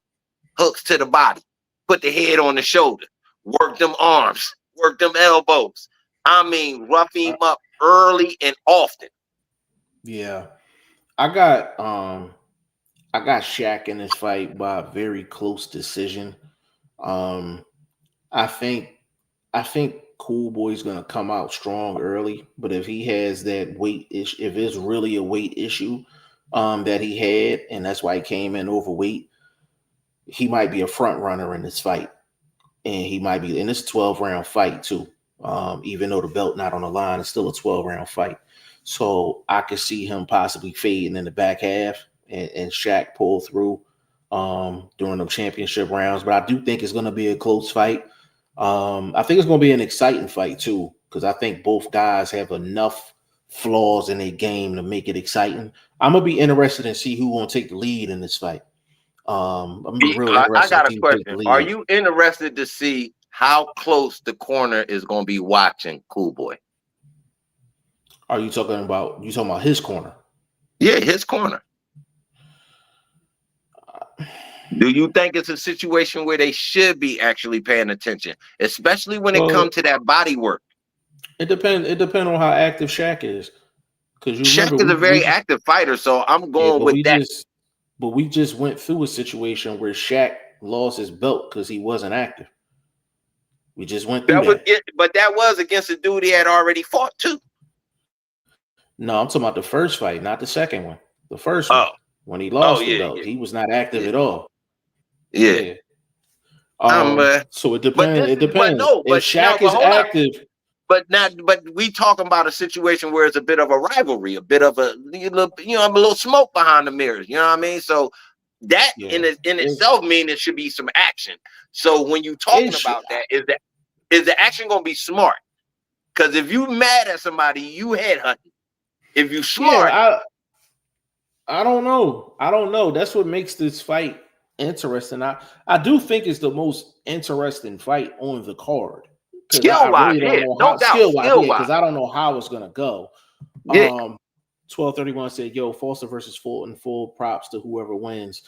hooks to the body, put the head on the shoulder, work them arms, work them elbows. I mean, rough him up early and often. Yeah. I got Shaq in this fight by a very close decision. I think Cool Boy's gonna come out strong early, but if he has that weight issue, if it's really a weight issue that he had, and that's why he came in overweight, he might be a front runner in this fight. And he might be in this 12-round fight too. Even though the belt not on the line, it's still a 12-round fight. So I could see him possibly fading in the back half and Shaq pull through during the championship rounds. But I do think it's going to be a close fight. I think it's going to be an exciting fight too, because I think both guys have enough flaws in their game to make it exciting. I'm going to be interested in see who's going to take the lead in this fight. I'm really interested. I got a question. Are you interested to see how close the corner is going to be watching Cool Boy? Are you talking about his corner? Yeah, his corner. Do you think it's a situation where they should be actually paying attention, especially when it comes to that body work? It depends. It depends on how active Shaq is. Because Shaq is a very active fighter, so I'm going with that. But we just went through a situation where Shaq lost his belt because he wasn't active. We just went through that. But that was against a dude he had already fought too. No, I'm talking about the first fight, not the second one. The first one, when he lost the belt, he was not active at all. Yeah. So it depends. It depends. If Shaq is active. But we talking about a situation where it's a bit of a rivalry, a bit of a little smoke behind the mirrors. You know what I mean? So that in itself means it should be some action. So when you talking about that, is the action gonna be smart? Because if you mad at somebody, you headhunting. If you smart, I don't know. That's what makes this fight interesting. I do think it's the most interesting fight on the card. Skill-wise, because I don't know how it's gonna go. 1231 said, "Yo, Foster versus Fulton, full props to whoever wins."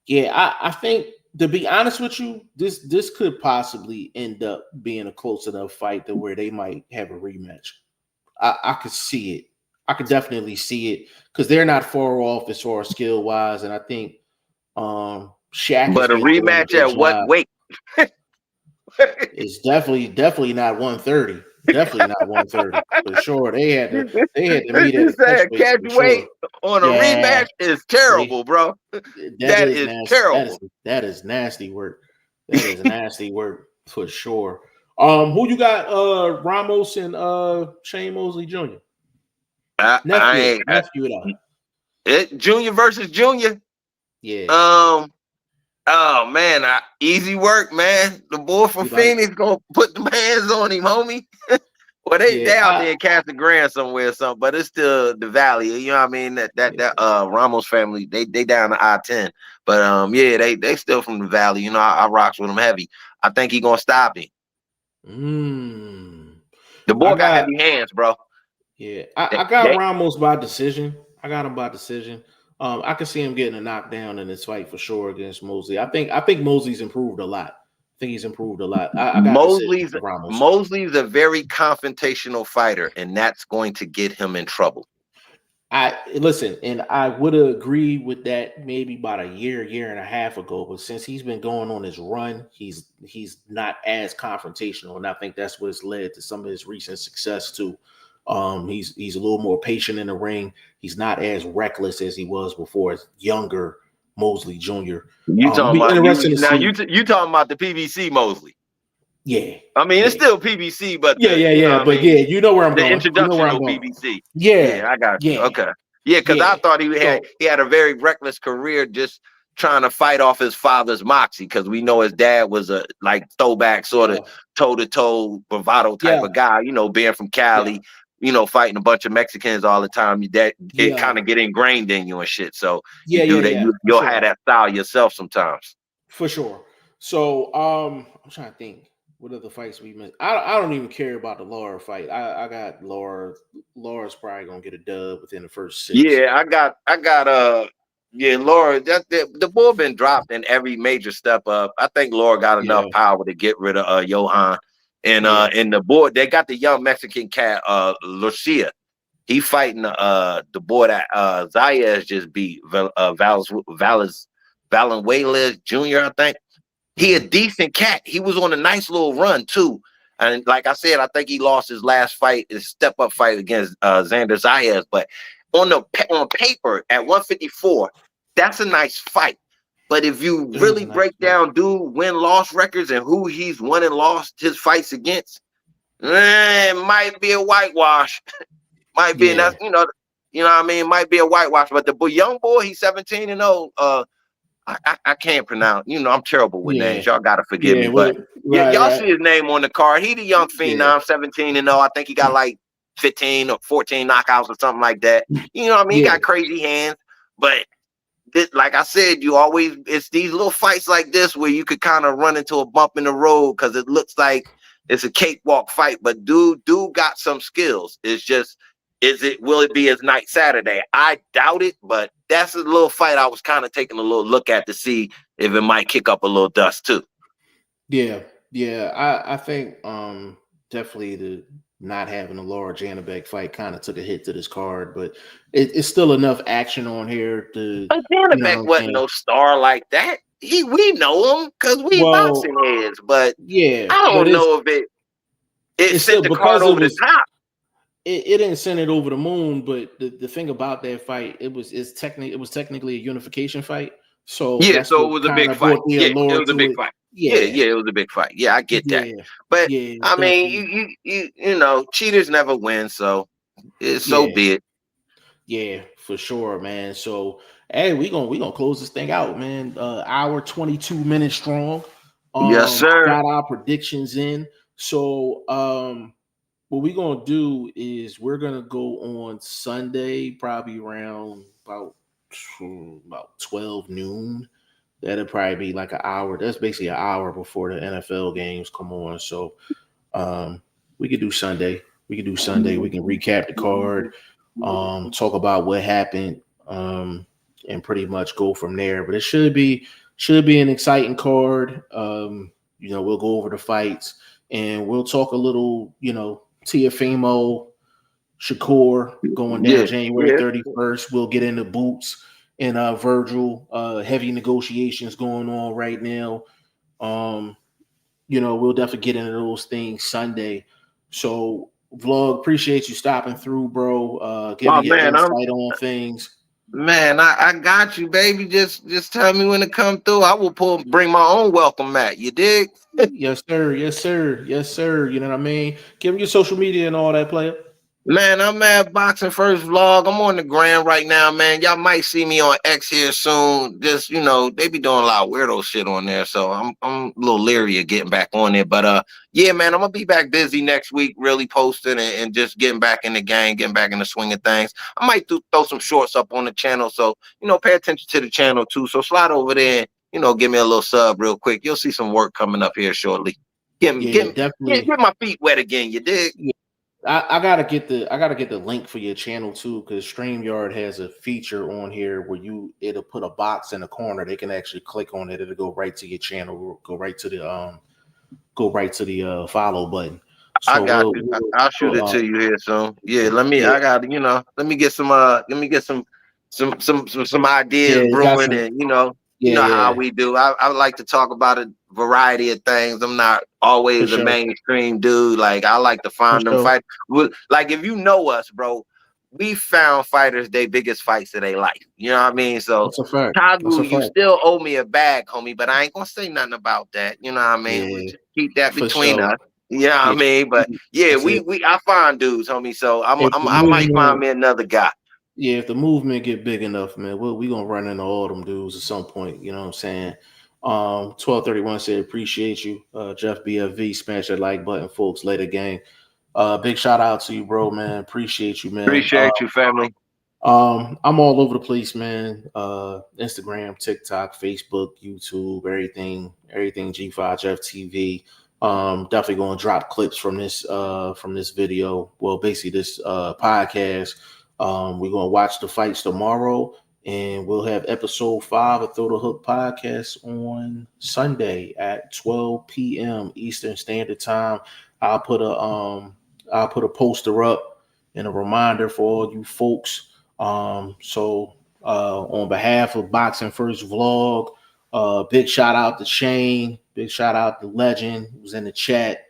Yeah, I think, to be honest with you, this could possibly end up being a close enough fight to where they might have a rematch. I could see it. I could definitely see it because they're not far off as far as skill wise, and I think Shaq. But a rematch at what weight? It's definitely not 130. Definitely not 130 for sure. They had to meet at catch weight on a rematch is terrible, bro. That is terrible. That is nasty work. That is nasty work for sure. Who you got? Ramos and Shane Mosley Jr. Nephew. Junior versus Junior. Yeah. Oh man, easy work, man. The boy from Phoenix gonna put them hands on him, homie. Well, they out there in Casa Grande somewhere or something, but it's still the Valley. You know what I mean? That Ramos family, they down to I-10. But they still from the Valley. You know, I rocks with them heavy. I think he gonna stop him. The boy got heavy hands, bro. Yeah, I got Ramos by decision. I got him by decision. I can see him getting a knockdown in this fight for sure against Mosley. I think Mosley's improved a lot. I think he's improved a lot. Mosley's a very confrontational fighter, and that's going to get him in trouble. I would agree with that maybe about a year and a half ago. But since he's been going on his run, he's not as confrontational, and I think that's what's led to some of his recent success too. He's a little more patient in the ring. He's not as reckless as he was before. As younger Mosley Jr. You talking about you talking about the PVC Mosley? Yeah, I mean it's still PVC, but you know where I'm going. The introduction of PVC. Yeah, I got you. Okay, yeah, because I thought he had a very reckless career, just trying to fight off his father's moxie because we know his dad was a like throwback sort of toe-to-toe bravado type of guy, you know, being from Cali, you know, fighting a bunch of Mexicans all the time. That it kind of get ingrained in you and shit. So you do that, you'll have that style yourself sometimes. For sure. So I'm trying to think what other fights we missed. I don't even care about the Laura fight. I got Laura. Laura's probably gonna get a dub within the first 6. Yeah, I got Laura, the bull been dropped in every major step up. I think Laura got enough power to get rid of Johan. And in the board, they got the young Mexican cat, Lucia. He fighting the boy that Zayas just beat, Valenzuela Jr., I think. He a decent cat. He was on a nice little run too. And like I said, I think he lost his last fight, his step-up fight against Xander Zayas. But on paper at 154, that's a nice fight. But if you really break down dude win-loss records and who he's won and lost his fights against, it might be a whitewash. Might be, and that's, you know what I mean? Might be a whitewash. But the young boy, he's 17-0. I can't pronounce. You know, I'm terrible with names. Y'all gotta forgive me. But y'all see his name on the card. He the young phenom, 17-0. I think he got like 15 or 14 knockouts or something like that. You know what I mean? He got crazy hands. But like I said, it's these little fights like this where you could kind of run into a bump in the road because it looks like it's a cakewalk fight. But dude got some skills. It's just, will it be his night Saturday? I doubt it, but that's a little fight I was kind of taking a little look at to see if it might kick up a little dust too. Yeah. I think definitely the not having a Laura Janabek fight kind of took a hit to this card, but it's still enough action on here to. But Janabek wasn't no star like that. We know him because we boxing heads, but I don't know if it sent the card over the top. It didn't send it over the moon, but the thing about that fight, it was technically a unification fight. So so it was a big fight. It was a big fight. It was a big fight. Yeah, I get that. But I mean, you know, cheaters never win, so it's so be it. Yeah, for sure, man. So hey, we gonna close this thing out, man. Hour 22 minutes strong. Yes, sir. Got our predictions in. So what we're gonna do is we're gonna go on Sunday, probably around about 12 noon. That'll probably be like an hour. That's basically an hour before the NFL games come on. So we could do Sunday. We can recap the card, talk about what happened, and pretty much go from there. But it should be an exciting card. You know, we'll go over the fights and we'll talk a little, you know, Teofimo, Shakur going down January 31st. We'll get into Boots and Virgil. Heavy negotiations going on right now. You know, we'll definitely get into those things Sunday. So, Vlog, appreciate you stopping through, bro. Giving your insight on things. Man, I got you, baby. Just tell me when to come through. I will bring my own welcome mat. You dig? Yes, sir. Yes, sir. Yes, sir. You know what I mean? Give me your social media and all that, player. Man, I'm at Boxing First Vlog. I'm on the gram right now, man. Y'all might see me on X here soon. Just, you know, they be doing a lot of weirdo shit on there, so I'm a little leery of getting back on there. But yeah, man, I'm gonna be back busy next week, really posting and just getting back in the game, getting back in the swing of things. I might throw some shorts up on the channel, so you know, pay attention to the channel too. So slide over there and, you know, give me a little sub real quick. You'll see some work coming up here shortly. Get my feet wet again. You dig? Yeah. I gotta get the link for your channel too, because StreamYard has a feature on here where it'll put a box in the corner. They can actually click on it. It'll go right to your channel. Go right to the follow button. So I got you. I'll shoot it to you here soon. Yeah, let me get some ideas brewing, and you know how we do. I like to talk about a variety of things. I'm not always a mainstream dude. Like I like to find them fight. Like if you know us, bro, we found fighters their biggest fights of their life. You know what I mean? So Tagu, you still owe me a bag, homie, but I ain't gonna say nothing about that. You know what I mean? Yeah. We just keep that between us. You know what I mean? But yeah, I find dudes, homie. So I might find me another guy. Yeah, if the movement get big enough, man, we gonna run into all them dudes at some point. You know what I'm saying? 1231 said appreciate you. Jeff BFV, smash that like button, folks. Later gang. Big shout out to you, bro, man. Appreciate you, man. Appreciate you, family. I'm all over the place, man. Instagram, TikTok, Facebook, YouTube, everything G5 Jeff TV. Definitely gonna drop clips from this video. Well, basically this podcast. We're gonna watch the fights tomorrow, and we'll have episode 5 of Throw the Hook podcast on Sunday at 12 p.m. Eastern Standard Time. I'll put a poster up and a reminder for all you folks. So on behalf of Boxing First Vlog, big shout out to Shane, big shout out to Legend who's in the chat.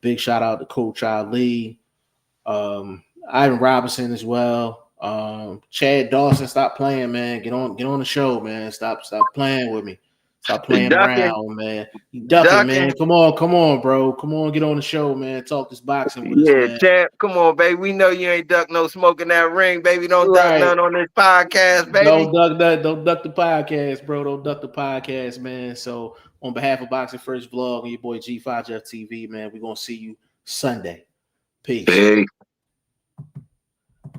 Big shout out to Coach Ali, Ivan Robinson as well. Chad Dawson, stop playing, man. Get on the show, man. Stop playing with me. Stop playing around, man. You ducking, man. Come on, bro. Come on, get on the show, man. Talk this boxing with us, man. Champ, come on, baby. We know you ain't duck no smoke in that ring, baby. Don't duck none on this podcast, baby. Don't duck the podcast, bro. Don't duck the podcast, man. So on behalf of Boxing First Vlog and your boy G5 Jeff TV, man, we're gonna see you Sunday. Peace.